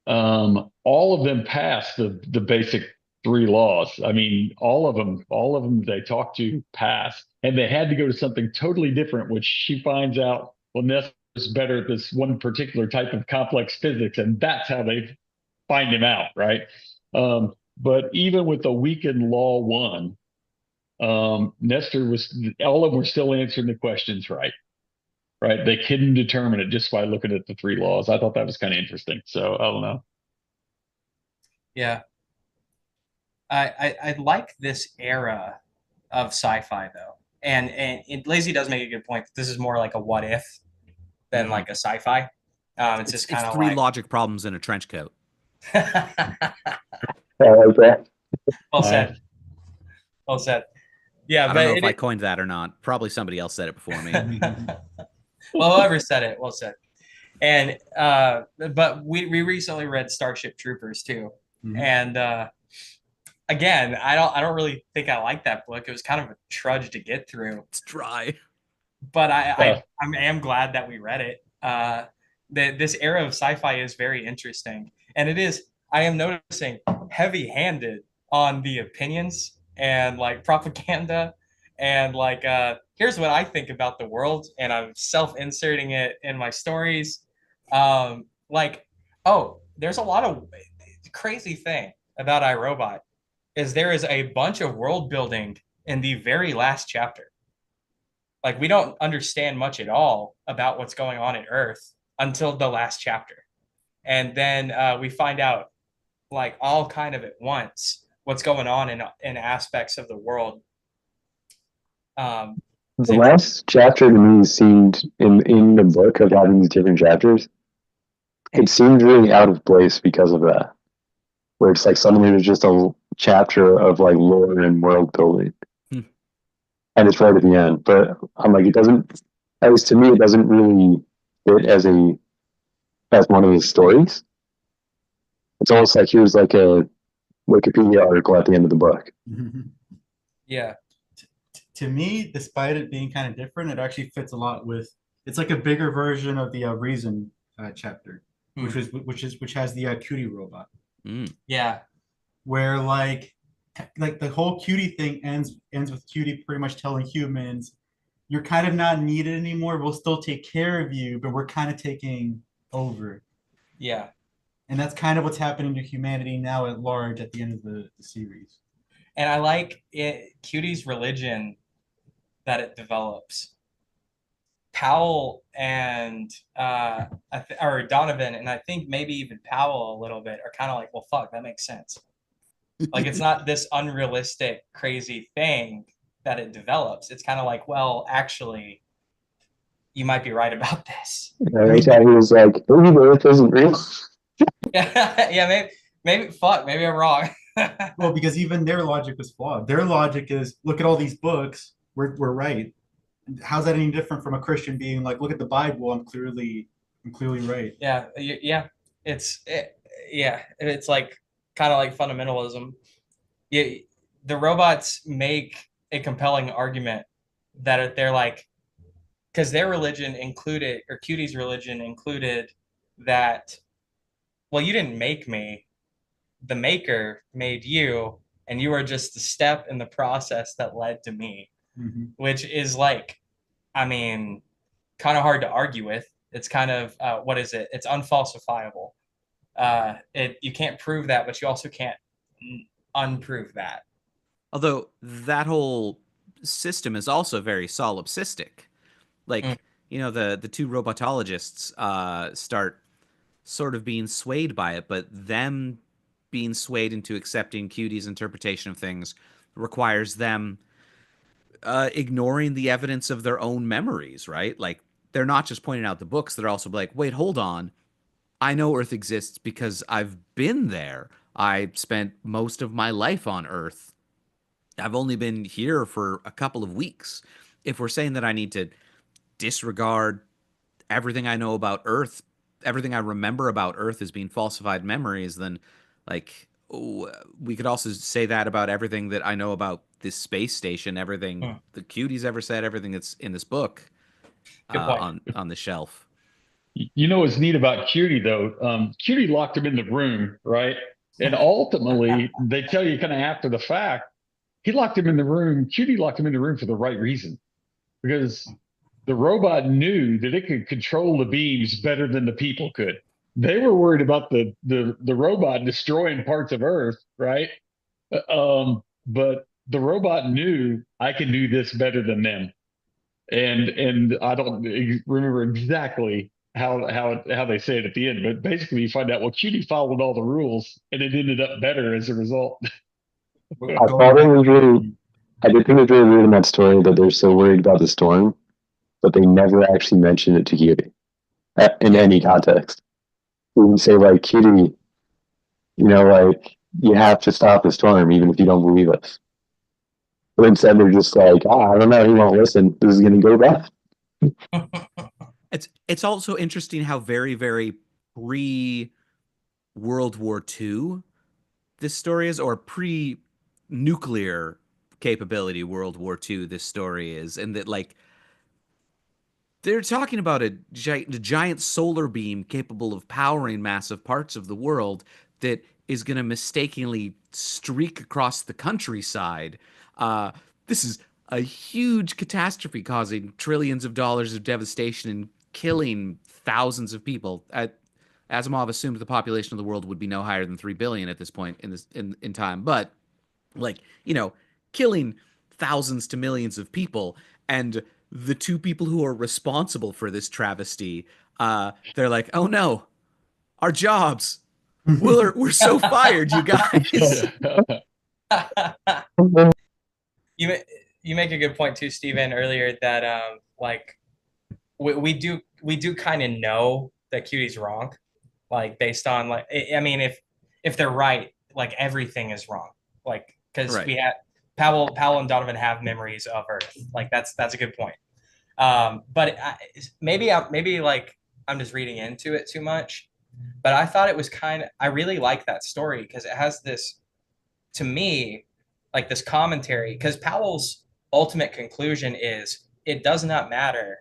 all of them pass the basic three laws. I mean, all of them they talked to passed, and they had to go to something totally different, which she finds out, well, Nestor is better at this one particular type of complex physics, and that's how they find him out, right? But even with the weakened Law 1, Nestor all of them were still answering the questions right. Right. They couldn't determine it just by looking at the three laws. I thought that was kind of interesting. So I don't know. Yeah. I like this era of sci-fi though. And Lazy does make a good point. This is more like a what if than like a sci-fi. It's just kind of three like logic problems in a trench coat. Well said. Well said. Yeah, I don't know if I coined that or not. Probably somebody else said it before me. Well, whoever said it, well said. And but we recently read Starship Troopers too, and again, I don't really think I like that book. It was kind of a trudge to get through. It's dry, but I am glad that we read it. that this era of sci-fi is very interesting, and it is. I am noticing heavy-handed on the opinions and like propaganda and like here's what I think about the world, and I'm self-inserting it in my stories. Like, oh, there's a lot of crazy thing about iRobot is there is a bunch of world building in the very last chapter. Like we don't understand much at all about what's going on at Earth until the last chapter, and then we find out like all kind of at once what's going on in aspects of the world. The last chapter to me seemed in the book of having these different chapters. It seemed really out of place because of that, where it's like suddenly there's just a chapter of like lore and world building, and it's right at the end. But I'm like, it doesn't. At least to me, it doesn't really fit as one of his stories. It's almost like here's like a Wikipedia article at the end of the book. Yeah. To me, despite it being kind of different, it actually fits a lot with. It's like a bigger version of the Reason chapter, which has the cutie robot. Yeah. Where like the whole cutie thing ends with cutie pretty much telling humans, you're kind of not needed anymore. We'll still take care of you, but we're kind of taking over. Yeah. And that's kind of what's happening to humanity now at large at the end of the series. And I like it, Cutie's religion that it develops. Powell and or Donovan, and I think maybe even Powell a little bit are kind of like, well, fuck, that makes sense. Like it's not this unrealistic, crazy thing that it develops. It's kind of like, well, actually, you might be right about this. Every time he was like, maybe the Earth isn't real. Yeah, maybe I'm wrong. Well, because even their logic was flawed. Their logic is, look at all these books. We're right. How's that any different from a Christian being like, look at the Bible, I'm clearly right. Yeah, it's like kind of like fundamentalism. Yeah, the robots make a compelling argument that they're like, because their religion included, or Cutie's religion included that, well, you didn't make me, the maker made you, and you are just the step in the process that led to me, which is like, I mean, kind of hard to argue with. It's kind of what is it? It's unfalsifiable. You can't prove that, but you also can't unprove that. Although that whole system is also very solipsistic. Like, the two robotologists start sort of being swayed by it, but them being swayed into accepting Cutie's interpretation of things requires them ignoring the evidence of their own memories, right? Like, they're not just pointing out the books, they're also like, wait, hold on. I know Earth exists because I've been there. I spent most of my life on Earth. I've only been here for a couple of weeks. If we're saying that I need to disregard everything I know about Earth, everything I remember about Earth as being falsified memories, then like we could also say that about everything that I know about this space station, everything the Cuties ever said, everything that's in this book on the shelf. You know what's neat about Cutie though? Cutie locked him in the room, right? And ultimately, they tell you kind of after the fact, he locked him in the room. Cutie locked him in the room for the right reason, because the robot knew that it could control the beams better than the people could. They were worried about the robot destroying parts of Earth, right? But the robot knew I can do this better than them, and I don't remember exactly how they say it at the end, but basically you find out, well, Cutie followed all the rules, and it ended up better as a result. I thought it was really, I did think it was really weird in that story that they're so worried about the storm, but they never actually mention it to Cutie in any context. We can say like, Cutie, like you have to stop the storm even if you don't believe us. But instead they're just like, I don't know, he won't listen. This is gonna go bad. It's also interesting how very, very pre World War II this story is, or pre nuclear capability World War II this story is, and that like They're talking about a giant solar beam capable of powering massive parts of the world that is going to mistakenly streak across the countryside. Uh, this is a huge catastrophe causing trillions of dollars of devastation and killing thousands of people. Asimov assumed the population of the world would be no higher than 3 billion at this point in time, but like, killing thousands to millions of people. And the two people who are responsible for this travesty, they're like, oh no, our jobs. We're so fired, you guys. you you make a good point too, Stephen, earlier that like we do kind of know that Cutie's wrong, like based on like I mean if they're right, like everything is wrong, like because Right. we had Powell and Donovan have memories of Earth, like that's a good point. But maybe like I'm just reading into it too much, but I thought it was I really like that story because it has this to me like this commentary because Powell's ultimate conclusion is it does not matter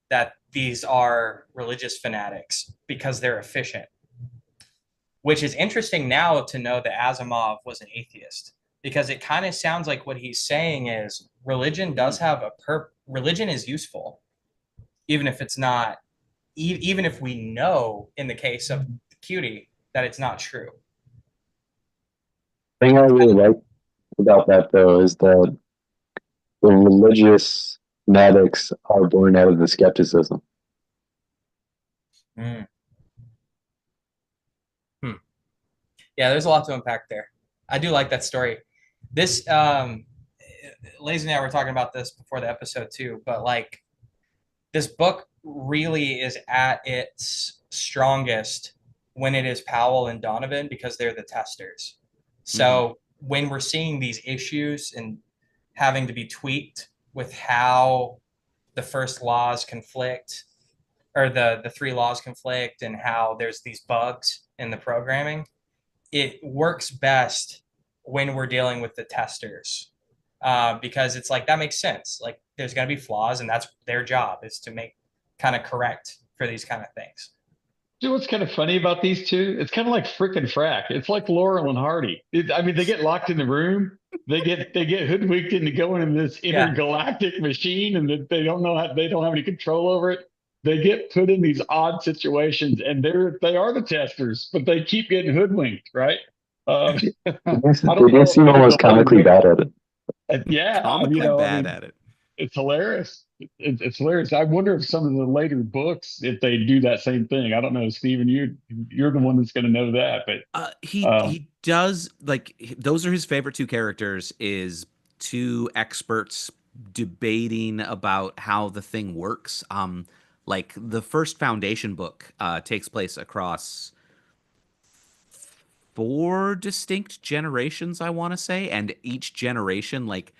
that these are religious fanatics because they're efficient, which is interesting now to know that Asimov was an atheist because it kind of sounds like what he's saying is religion does have religion is useful even if it's not even if we know in the case of Cutie that it's not true. The thing I really like about that though is that the religious fanatics are born out of the skepticism. Mm. Yeah, there's a lot to unpack there. I do like that story. This Lazy and I were talking about this before the episode too, but like this book really is at its strongest when it is Powell and Donovan because they're the testers. So when we're seeing these issues and having to be tweaked with how the first laws conflict or the three laws conflict and how there's these bugs in the programming, it works best when we're dealing with the testers because it's like that makes sense. Like there's going to be flaws, and that's their job is to make kind of correct for these kind of things. You know what's kind of funny about these two? It's kind of like frickin' frack. It's like Laurel and Hardy. I mean, they get locked in the room. They get hoodwinked into going in this Yeah. intergalactic machine, and they don't know how they don't have any control over it. They get put in these odd situations, and they are the testers, but they keep getting hoodwinked, right? I They don't do know if seem there's almost a way to comically bad at it. yeah, Comically bad at it. it's hilarious. It's hilarious. I wonder if some of the later books, if they do that same thing. I don't know, Stephen. You're the one that's going to know that, but He does like those are his favorite two characters is two experts debating about how the thing works. Like the first Foundation book takes place across four distinct generations, I want to say, and each generation like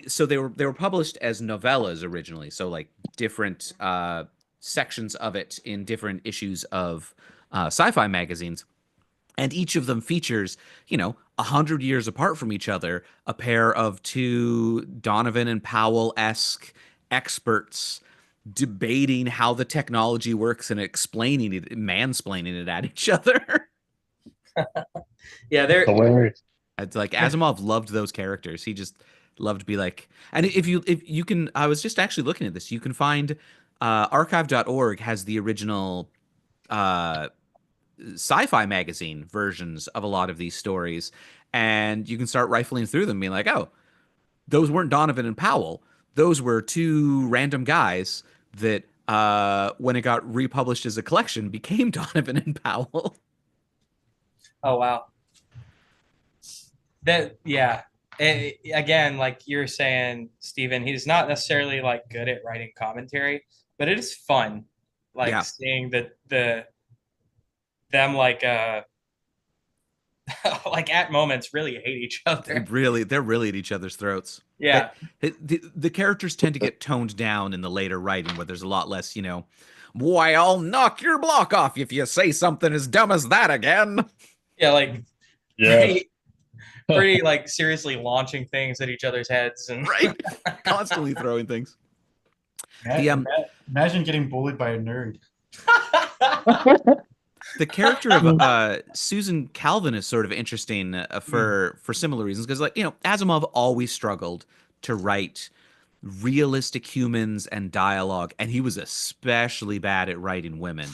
so they were published as novellas originally, so like different sections of it in different issues of sci-fi magazines, and each of them features 100 years apart from each other a pair of two Donovan and Powell-esque experts debating how the technology works and explaining it, mansplaining it at each other. Yeah, they're hilarious. It's like Asimov loved those characters. He just loved to be like, and if you can, I was just actually looking at this. You can find archive.org has the original sci-fi magazine versions of a lot of these stories, and you can start rifling through them, being like, oh, those weren't Donovan and Powell. Those were two random guys that, when it got republished as a collection, became Donovan and Powell. oh wow. That yeah. Again, like you're saying, Stephen, he's not necessarily like good at writing commentary, but it is fun, like Yeah, seeing the them like like at moments really hate each other. they're really at each other's throats. Yeah. The characters tend to get toned down in the later writing, where there's a lot less, boy, I'll knock your block off if you say something as dumb as that again. Yeah, like Yes. pretty like seriously launching things at each other's heads and Right? Constantly throwing things. Imagine getting bullied by a nerd. The character of Susan Calvin is sort of interesting for similar reasons because, like, Asimov always struggled to write realistic humans and dialogue, and he was especially bad at writing women.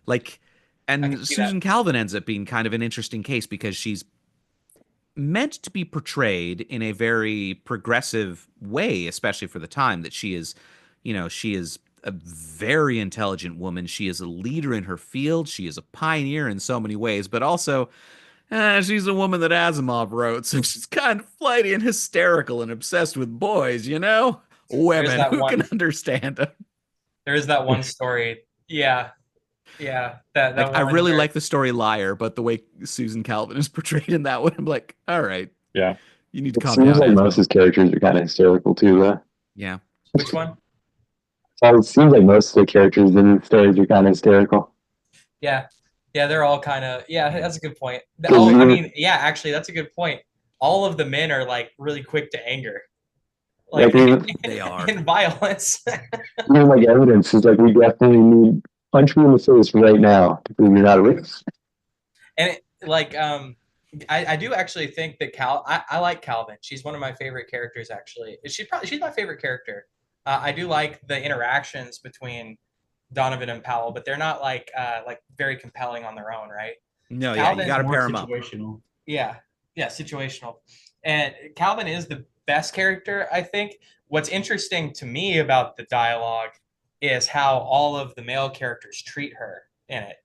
Like, and Susan Calvin ends up being kind of an interesting case because she's meant to be portrayed in a very progressive way, especially for the time that she is a very intelligent woman. She is a leader in her field. She is a pioneer in so many ways, but also she's a woman that Asimov wrote, so she's kind of flighty and hysterical and obsessed with boys, women who can understand them. There is that one story. Yeah. Yeah, that I really like the story Liar, but the way Susan Calvin is portrayed in that one, I'm like, all right, yeah, you need to calm seems down. like most of his characters are kind of hysterical too, though. Yeah. Which one? So it seems like most of the characters in the stories are kind of hysterical. Yeah, they're all kind of. Yeah, that's a good point. Actually, that's a good point. All of the men are like really quick to anger, like they are in violence. Even like evidence is like, we definitely need punch me in the face right now to prove you're not a witness. And I do actually think that I like Calvin. She's one of my favorite characters. Actually, she's my favorite character. I do like the interactions between Donovan and Powell, but they're not like very compelling on their own, right? No, Calvin, yeah, you got to pair them up. Yeah, situational. And Calvin is the best character, I think. What's interesting to me about the dialogue is how all of the male characters treat her in it,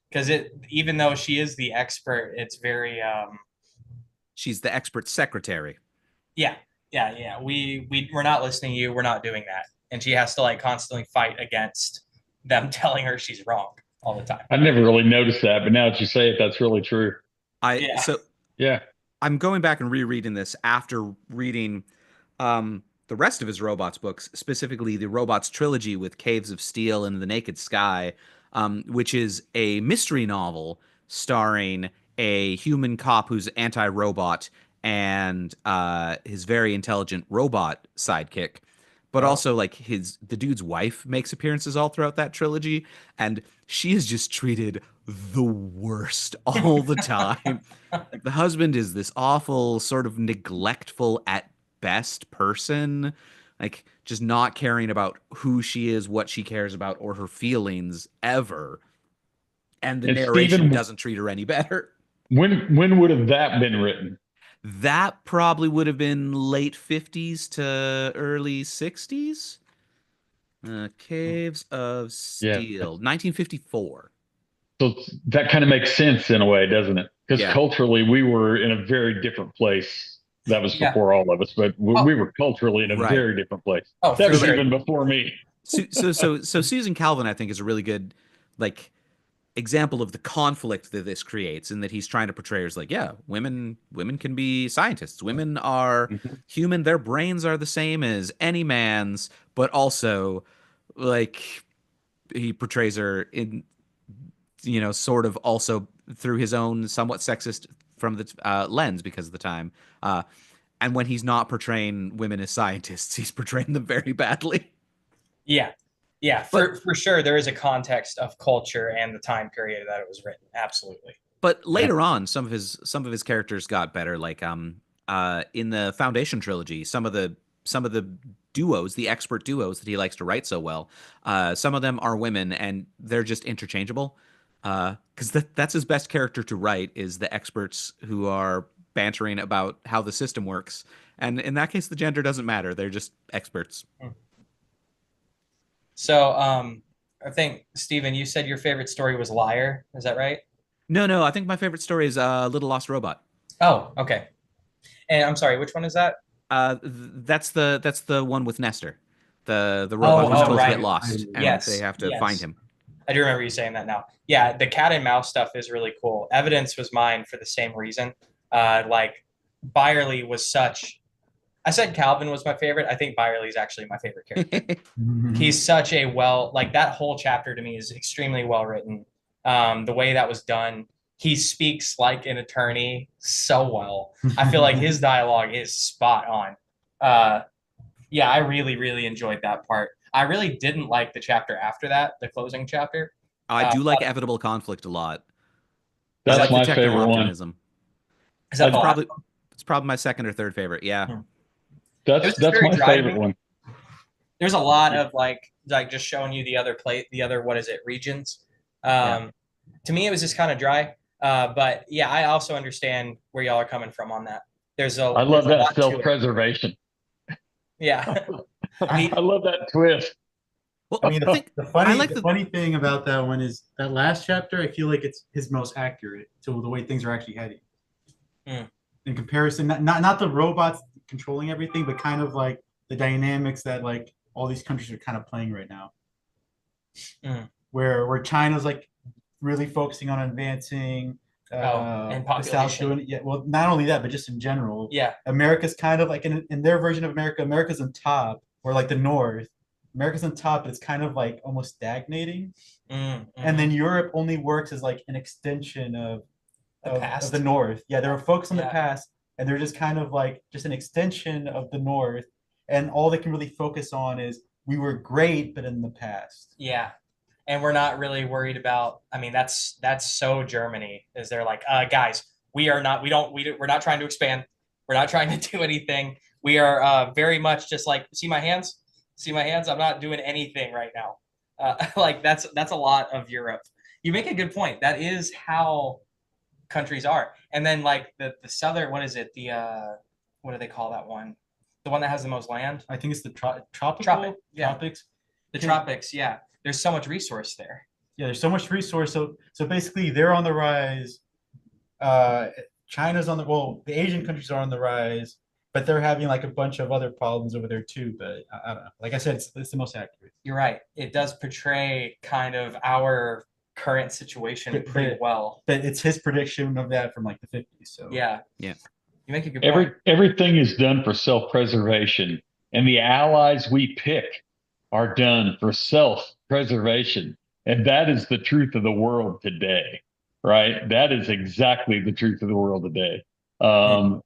because even though she is the expert, it's very she's the expert secretary. Yeah. We're not listening to you. We're not doing that, and she has to like constantly fight against them telling her she's wrong all the time. I never really noticed that, but now that you say it, that's really true. Yeah. I'm going back and rereading this after reading the rest of his Robots books, specifically the Robots trilogy with Caves of Steel and The Naked Sky, which is a mystery novel starring a human cop who's anti-robot and his very intelligent robot sidekick. But also, like, the dude's wife makes appearances all throughout that trilogy, and she is just treated the worst all the time. Like, the husband is this awful, sort of neglectful at best person, like just not caring about who she is, what she cares about, or her feelings ever. And the narration doesn't treat her any better. When would have that been written? That probably would have been late 50s to early 60s. Caves of Steel, 1954. So that kind of makes sense in a way, doesn't it? Because culturally, we were in a very different place. That was before all of us, but we were culturally in a very different place. That was even before me. So Susan Calvin, I think, is a really good, like, example of the conflict that this creates, and that he's trying to portray as like, yeah, women can be scientists. Women are human. Their brains are the same as any man's, but also, like, he portrays her in, sort of also through his own somewhat sexist from the lens because of the time. And when he's not portraying women as scientists, he's portraying them very badly. Yeah, for sure. There is a context of culture and the time period that it was written. Absolutely. But later on, some of his characters got better. Like in the Foundation trilogy, some of the duos, the expert duos that he likes to write so well, some of them are women, and they're just interchangeable. Because that's his best character to write, is the experts who are bantering about how the system works. And in that case, the gender doesn't matter. They're just experts. So I think, Steven, you said your favorite story was Liar. Is that right? No. I think my favorite story is Little Lost Robot. Oh, okay. And I'm sorry, which one is that? That's the one with Nestor. The robot who's supposed to get lost, and they have to find him. I do remember you saying that now. Yeah, the cat and mouse stuff is really cool. Evidence was mine for the same reason. Like, Byerly was such... I said Calvin was my favorite. I think Byerly is actually my favorite character. He's such a like, that whole chapter to me is extremely well written. The way that was done, he speaks like an attorney so well. I feel like his dialogue is spot on. Yeah, I really, really enjoyed that part. I really didn't like the chapter after that, the closing chapter. I do like Evitable Conflict a lot. I That's like the my techno favorite one. optimism. Is that the last? It's probably my second or third favorite. Yeah. Hmm. It was That's very my dry to favorite me. one. There's a lot of like just showing you the other what is it, regions. To me, it was just kind of dry. But yeah, I also understand where y'all are coming from on that. I love that lot to it. self-preservation. Yeah. I love that twist. Well, I mean, I think the I funny like the funny thing about that one is that last chapter. I feel like it's his most accurate to the way things are actually heading. In comparison, not the robots controlling everything, but kind of like the dynamics that like all these countries are kind of playing right now. Where China's like really focusing on advancing and the South population. doing yeah, well, not only that, but just in general. Yeah. America's kind of like in their version of America, America's on top, or like the North. America's on top, but it's kind of like almost stagnating. And then Europe only works as like an extension of the North. Yeah, they were focused on the past, and they're just kind of like just an extension of the North. And all they can really focus on is we were great, but in the past. Yeah. And we're not really worried about, I mean, that's so Germany, is they're like, guys, we're not trying to expand. We're not trying to do anything. We are very much just like, see my hands? See my hands? I'm not doing anything right now. Like that's a lot of Europe. You make a good point. That is how countries are. And then like the southern, what is it? What do they call that one? The one that has the most land? I think it's the tropics. The tropics, yeah. There's so much resource there. Yeah, there's so much resource. So basically they're on the rise. China's on the Asian countries are on the rise, but they're having like a bunch of other problems over there too. But I don't know. Like I said, it's the most accurate. You're right. It does portray kind of our current situation pretty well. But it's his prediction of that from like the 50s. So yeah. Yeah. You make a good point. Everything is done for self-preservation, and the allies we pick are done for self-preservation. And that is the truth of the world today, right? That is exactly the truth of the world today. And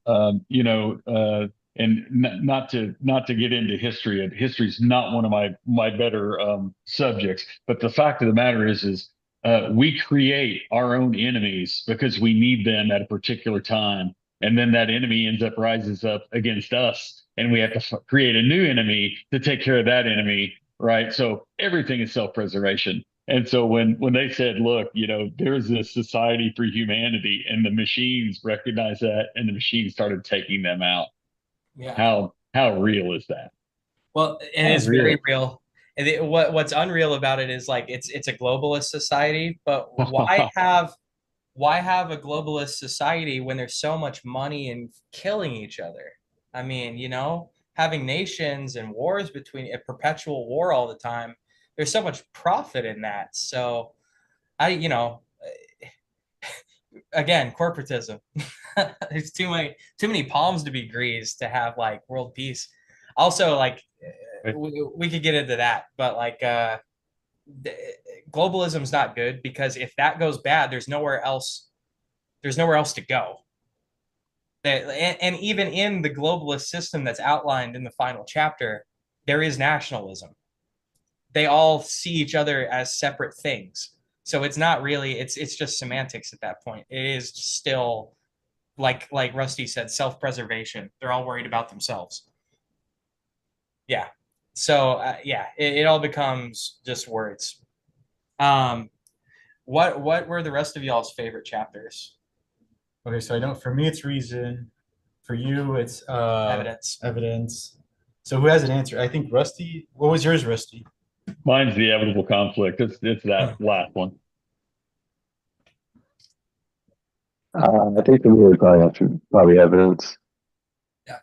not to get into history, and history's not one of my better subjects, but the fact of the matter is we create our own enemies because we need them at a particular time, and then that enemy rises up against us, and we have to create a new enemy to take care of that enemy, right? So everything is self-preservation. And so when they said, look, there's this society for humanity, and the machines recognized that, and the machines started taking them out. Yeah. How real is that? Well, it is very real. And what's unreal about it is like it's a globalist society, but why have a globalist society when there's so much money in killing each other? I mean, having nations and wars between a perpetual war all the time. There's so much profit in that. So again, corporatism. There's too many palms to be greased to have like world peace. Also, like we could get into that, but like globalism is not good, because if that goes bad, there's nowhere else to go. And even in the globalist system that's outlined in the final chapter, there is nationalism. They all see each other as separate things. So it's not really, it's just semantics at that point. It is still like Rusty said, self-preservation. They're all worried about themselves. Yeah. So it all becomes just words. What were the rest of y'all's favorite chapters? Okay, so I know for me it's reason. For you, it's evidence. So who has an answer? I think Rusty. What was yours, Rusty? Mine's the inevitable conflict. It's that last one. I think for me, it would probably evidence. Yeah.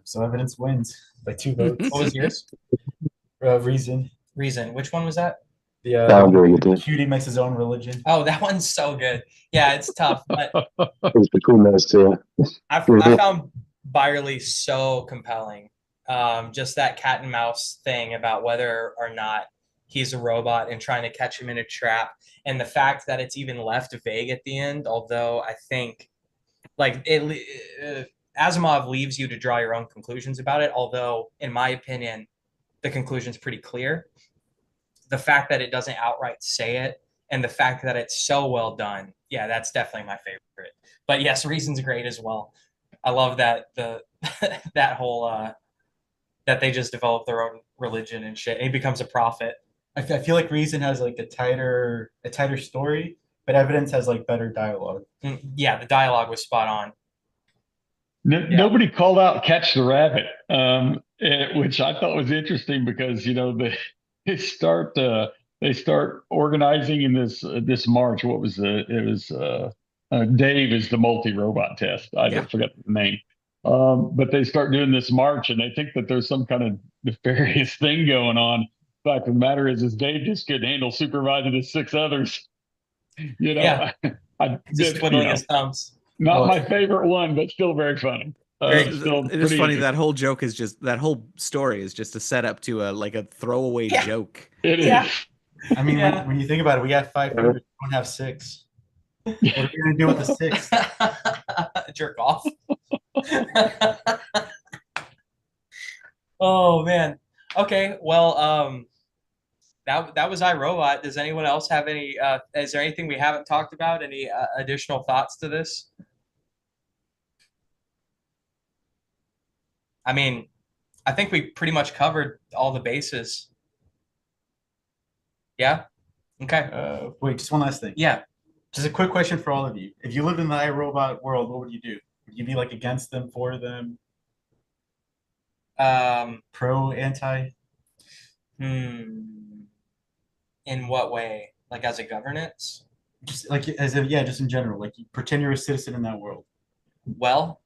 So evidence wins by 2 votes. What was yours? Reason. Reason. Which one was that? The cutie makes his own religion. Oh, that one's so good. Yeah, it's tough, but it's between those two. I found Byerly so compelling. Just that cat and mouse thing about whether or not he's a robot and trying to catch him in a trap, and the fact that it's even left vague at the end. Although I think, like Asimov leaves you to draw your own conclusions about it. Although, in my opinion, the conclusion's pretty clear. The fact that it doesn't outright say it, and the fact that it's so well done, yeah, that's definitely my favorite. But yes, Reason's great as well. I love that that whole that they just develop their own religion and shit. And he becomes a prophet. I feel like Reason has like a tighter story, but Evidence has like better dialogue. Yeah, the dialogue was spot on. Nobody called out Catch the Rabbit, which I thought was interesting because they start organizing in this march. What was it was Dave is the multi-robot test. I forgot the name. But they start doing this march and they think that there's some kind of nefarious thing going on. The fact of the matter is Dave just couldn't handle supervising the 6 others. Yeah. Just twiddling his thumbs. Not my favorite one, but still very funny. It is funny that whole joke is just that whole story is just a setup to a throwaway joke. It is. I mean, when you think about it, we got 5 fingers, we don't have 6. What are we gonna do with the 6? Jerk off. Oh man. Okay. Well, that was iRobot. Does anyone else have any? Is there anything we haven't talked about? Any additional thoughts to this? I mean, I think we pretty much covered all the bases. Yeah. Okay. Wait, just one last thing. Yeah. Just a quick question for all of you. If you lived in the iRobot world, what would you do? Would you be like against them, for them? Pro, anti? In what way? Like as a governance? Just like just in general. Like you pretend you're a citizen in that world. Well,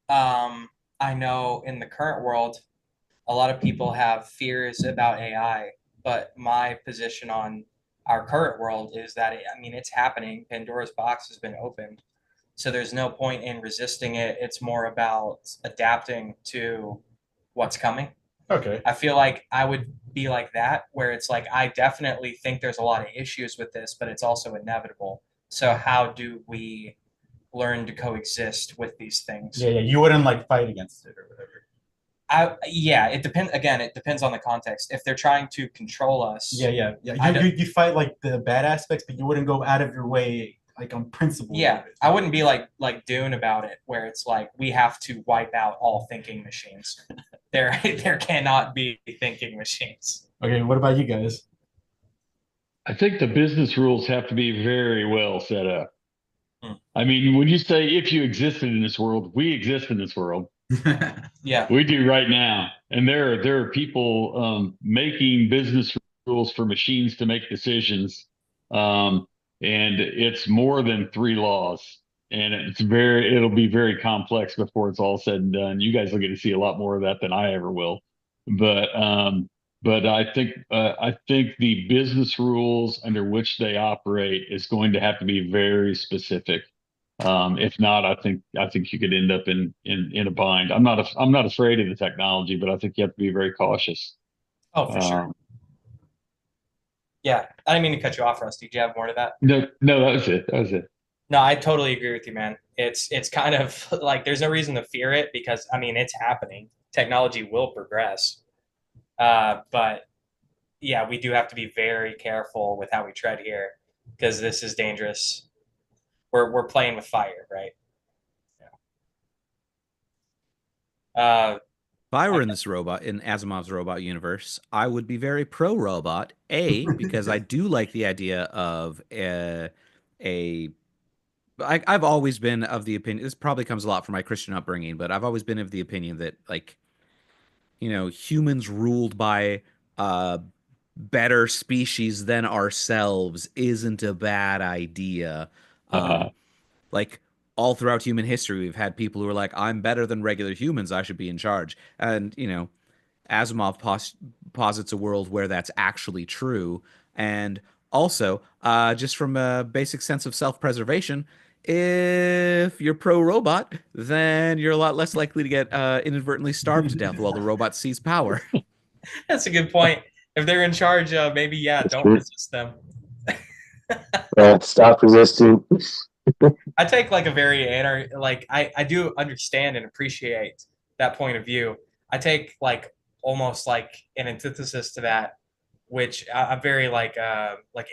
I know in the current world, a lot of people have fears about AI, but my position on our current world is that it's happening. Pandora's box has been opened. So there's no point in resisting it. It's more about adapting to what's coming. Okay. I feel like I would be like that, where it's like, I definitely think there's a lot of issues with this, but it's also inevitable. So how do we learn to coexist with these things? Yeah, you wouldn't like fight against it or whatever. It depends. Again, it depends on the context. If they're trying to control us, yeah. You fight like the bad aspects, but you wouldn't go out of your way like on principle. Yeah, I wouldn't be like Dune about it, where it's like we have to wipe out all thinking machines. There cannot be thinking machines. Okay, what about you guys? I think the business rules have to be very well set up. I mean, when you say if you existed in this world, we exist in this world. Yeah, we do right now, and there are people making business rules for machines to make decisions, and it's more than 3 laws, and it'll be very complex before it's all said and done. You guys will get to see a lot more of that than I ever will, but I think the business rules under which they operate is going to have to be very specific. If not, I think you could end up in a bind. I'm not afraid of the technology, but I think you have to be very cautious. Oh, for sure. Yeah, I didn't mean to cut you off, Rusty. Do you have more to that? No, that was it. No, I totally agree with you, man. It's kind of like there's no reason to fear it because it's happening. Technology will progress, but yeah, we do have to be very careful with how we tread here because this is dangerous. We're playing with fire, right? Yeah. If I were in Asimov's robot universe, I would be very pro robot. Because I do like the idea of I've always been of the opinion. This probably comes a lot from my Christian upbringing, but I've always been of the opinion that humans ruled by better species than ourselves isn't a bad idea. Like all throughout human history, we've had people who are like, I'm better than regular humans, I should be in charge. And, Asimov posits a world where that's actually true. And also, just from a basic sense of self-preservation, if you're pro-robot, then you're a lot less likely to get inadvertently starved to death while the robot sees power. That's a good point. If they're in charge, maybe, don't resist them. Stop resisting. I take like a very I do understand and appreciate that point of view. I take like almost like an antithesis to that, which I'm very like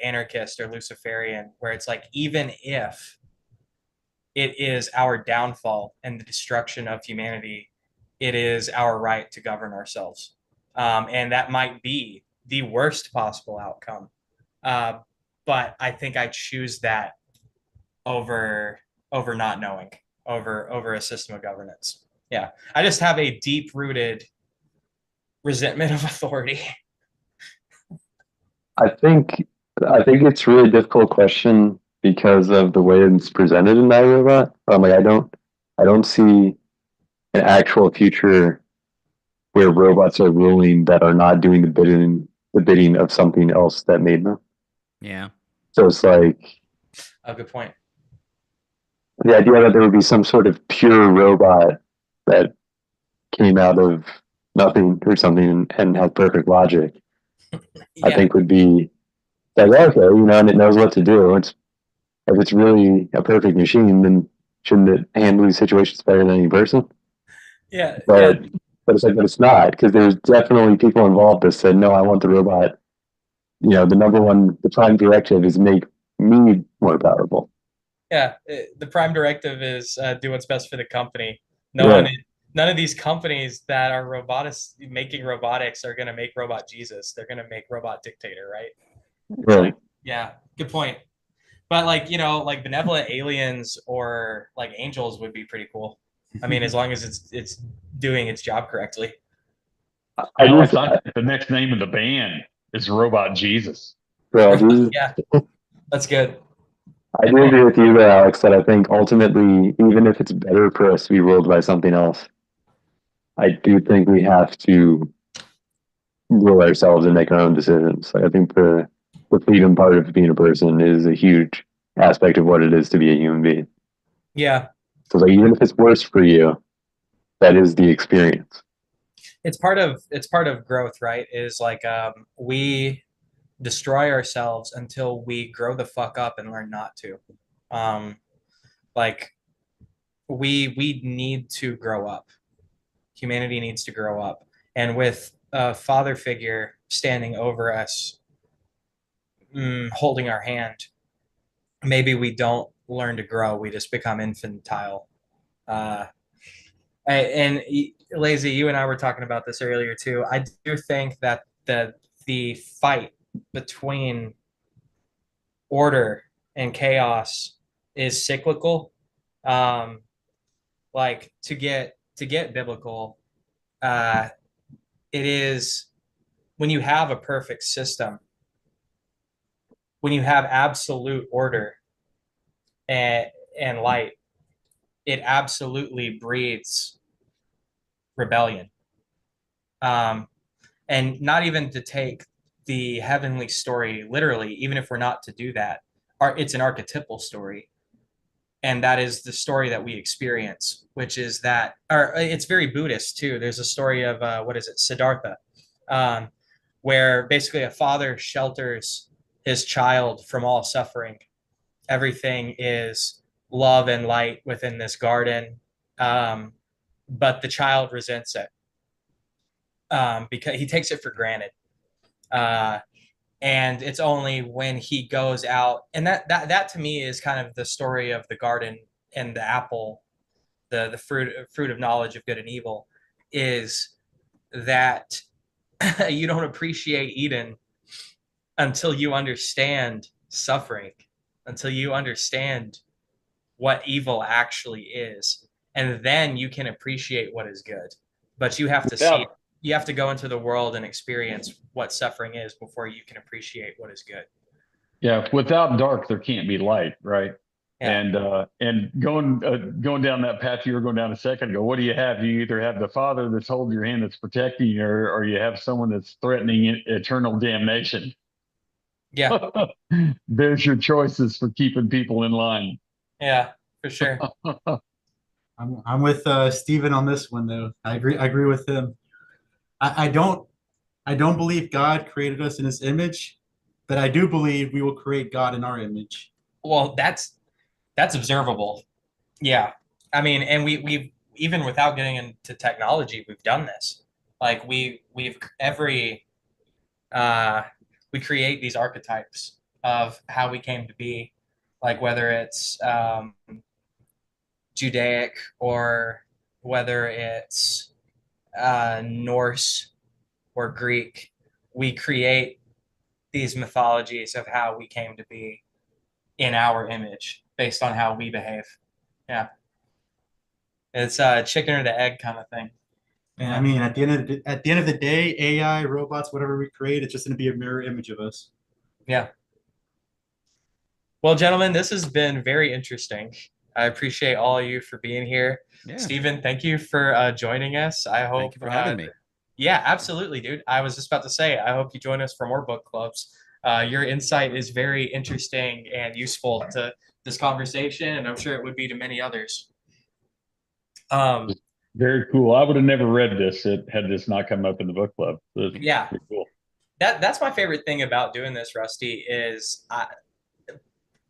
anarchist or Luciferian, where it's like even if it is our downfall and the destruction of humanity, it is our right to govern ourselves, and that might be the worst possible outcome. Uh, but I think I choose that over not knowing, over a system of governance. Yeah, I just have a deep rooted resentment of authority. I think it's a really difficult question because of the way it's presented in iRobot. Like I don't see an actual future where robots are ruling that are not doing the bidding of something else that made them. Yeah. So it's like A good point. the idea that there would be some sort of pure robot that came out of nothing or something and had perfect logic, I Yeah, think would be like, okay, and it knows what to do. If it's really a perfect machine, then shouldn't it handle these situations better than any person? yeah, yeah, But it's like, but it's not, because there's definitely people involved that said, no, I want the robot. The prime directive is make me more powerful. yeah. The prime directive is do what's best for the company. No one, Yeah, none of these companies that are robotics making robotics are going to make robot Jesus. They're going to make robot dictator, right? It's right. like, yeah, good point. But like, like benevolent aliens or like angels would be pretty cool. I mean, as long as it's doing its job correctly. I Alex, just, I think the next name of the band is Robot Jesus. bro, Jesus, Yeah, that's good. I do agree with you, though, Alex, that I think ultimately, even if it's better for us to be ruled by something else, I do think we have to rule ourselves and make our own decisions. Like, I think the freedom part of being a person is a huge aspect of what it is to be a human being. Yeah, So, like, even if it's worse for you, that is the experience. it's part of growth, right? Is like we destroy ourselves until we grow the fuck up and learn not to. Um, like we need to grow up. Humanity needs to grow up, and with a father figure standing over us, holding our hand, maybe we don't learn to grow. We just become infantile. Uh, and Lazy, you and I were talking about this earlier too. I do think that the fight between order and chaos is cyclical. Um, like to get biblical, uh, it is when you have a perfect system, when you have absolute order and light, it absolutely breeds rebellion. Um, and not even to take the heavenly story literally, even if we're not to do that, it's an archetypal story. And that is the story that we experience, which is that, or it's very Buddhist too. There's a story of, what is it, Siddhartha, um, where basically a father shelters his child from all suffering. Everything is love and light within this garden, um, but the child resents it, because he takes it for granted. Uh, and it's only when he goes out, and that to me is kind of the story of the garden and the apple, the fruit of knowledge of good and evil, is that you don't appreciate Eden until you understand suffering, until you understand what evil actually is, and then you can appreciate what is good. But you have to see, Without, you have to go into the world and experience what suffering is before you can appreciate what is good. yeah, without dark, there can't be light, right? Yeah, And going down that path you were going down a second ago, what do you have? You either have the father that's holding your hand, that's protecting you, or you have someone that's threatening eternal damnation. yeah, There's your choices for keeping people in line. yeah, for sure. I'm with Steven on this one though. I agree with him. I don't believe God created us in his image, but I do believe we will create God in our image. Well, that's observable. Yeah, I mean, and we've even without getting into technology, we've done this. Like we create these archetypes of how we came to be, like whether it's Judaic or whether it's Norse or Greek. We create these mythologies of how we came to be in our image based on how we behave. Yeah. It's a chicken or the egg kind of thing. And I mean, at the end of the day, AI, robots, whatever we create, it's just going to be a mirror image of us. Yeah. Well, gentlemen, this has been very interesting. I appreciate all of you for being here. Yeah. Stephen, thank you for joining us. I hope. Thank you for having me. Yeah, absolutely, dude. I was just about to say, I hope you join us for more book clubs. Your insight is very interesting and useful to this conversation, and I'm sure it would be to many others. Very cool. I would have never read this had this not come up in the book club. Yeah, cool. That's my favorite thing about doing this, Rusty, is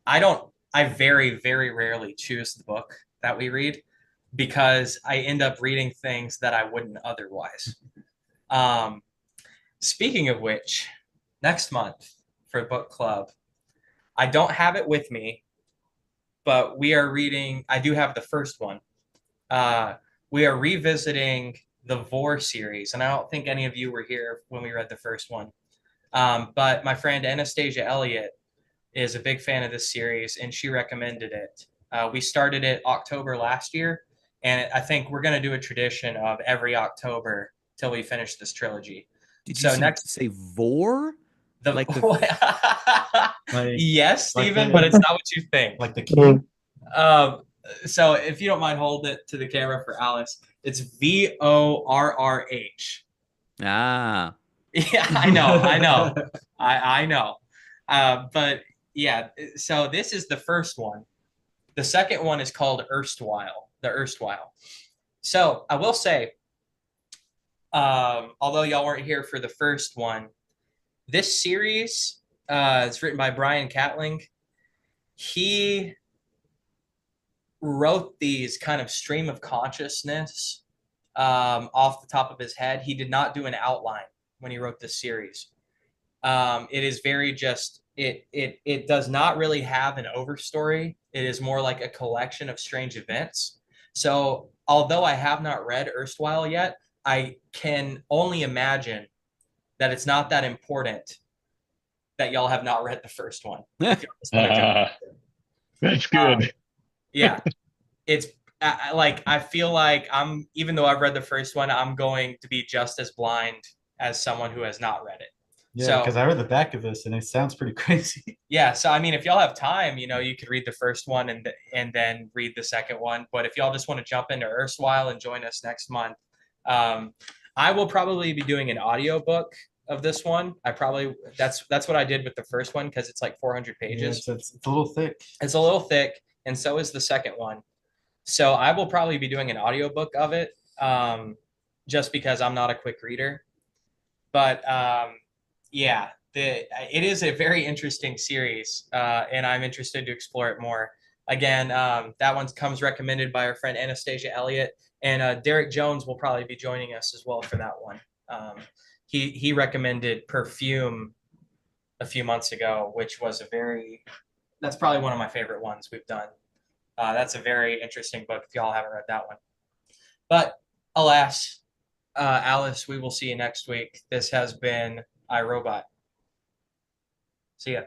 I very, very rarely choose the book that we read because I end up reading things that I wouldn't otherwise. Speaking of which, next month for book club, I don't have it with me, but we are reading, I do have the first one. We are revisiting the Vor series, and I don't think any of you were here when we read the first one. But my friend Anastasia Elliott is a big fan of this series, and she recommended it. We started it October last year, and I think we're going to do a tradition of every October till we finish this trilogy. Did you say Vor? Like yes, Stephen, like but it's not what you think. Like the king. So if you don't mind, hold it to the camera for Alice. It's VORRH. Ah. Yeah, I know. I know. But yeah, so this is the first one. The second one is called Erstwhile, the Erstwhile. So I will say, although y'all weren't here for the first one, this series is written by Brian Catling. He wrote these kind of stream of consciousness off the top of his head. He did not do an outline when he wrote this series. It is very just it does not really have an overstory. It is more like a collection of strange events. So although I have not read Erstwhile yet, I can only imagine that it's not that important that y'all have not read the first one. That's good. Yeah, it's like I feel like even though I've read the first one, I'm going to be just as blind as someone who has not read it. Yeah, because I read the back of this and it sounds pretty crazy. Yeah, so I mean, if y'all have time, you could read the first one and then read the second one. But if y'all just want to jump into Erstwhile and join us next month, I will probably be doing an audiobook of this one. That's what I did with the first one because it's like 400 pages. Yeah, it's a little thick. It's a little thick, and so is the second one. So I will probably be doing an audiobook of it, just because I'm not a quick reader. But yeah, it is a very interesting series, and I'm interested to explore it more. Again, that one comes recommended by our friend Anastasia Elliott, and Derek Jones will probably be joining us as well for that one. He recommended Perfume a few months ago, which was that's probably one of my favorite ones we've done. That's a very interesting book if y'all haven't read that one. But alas, Alice, we will see you next week. This has been iRobot. See ya.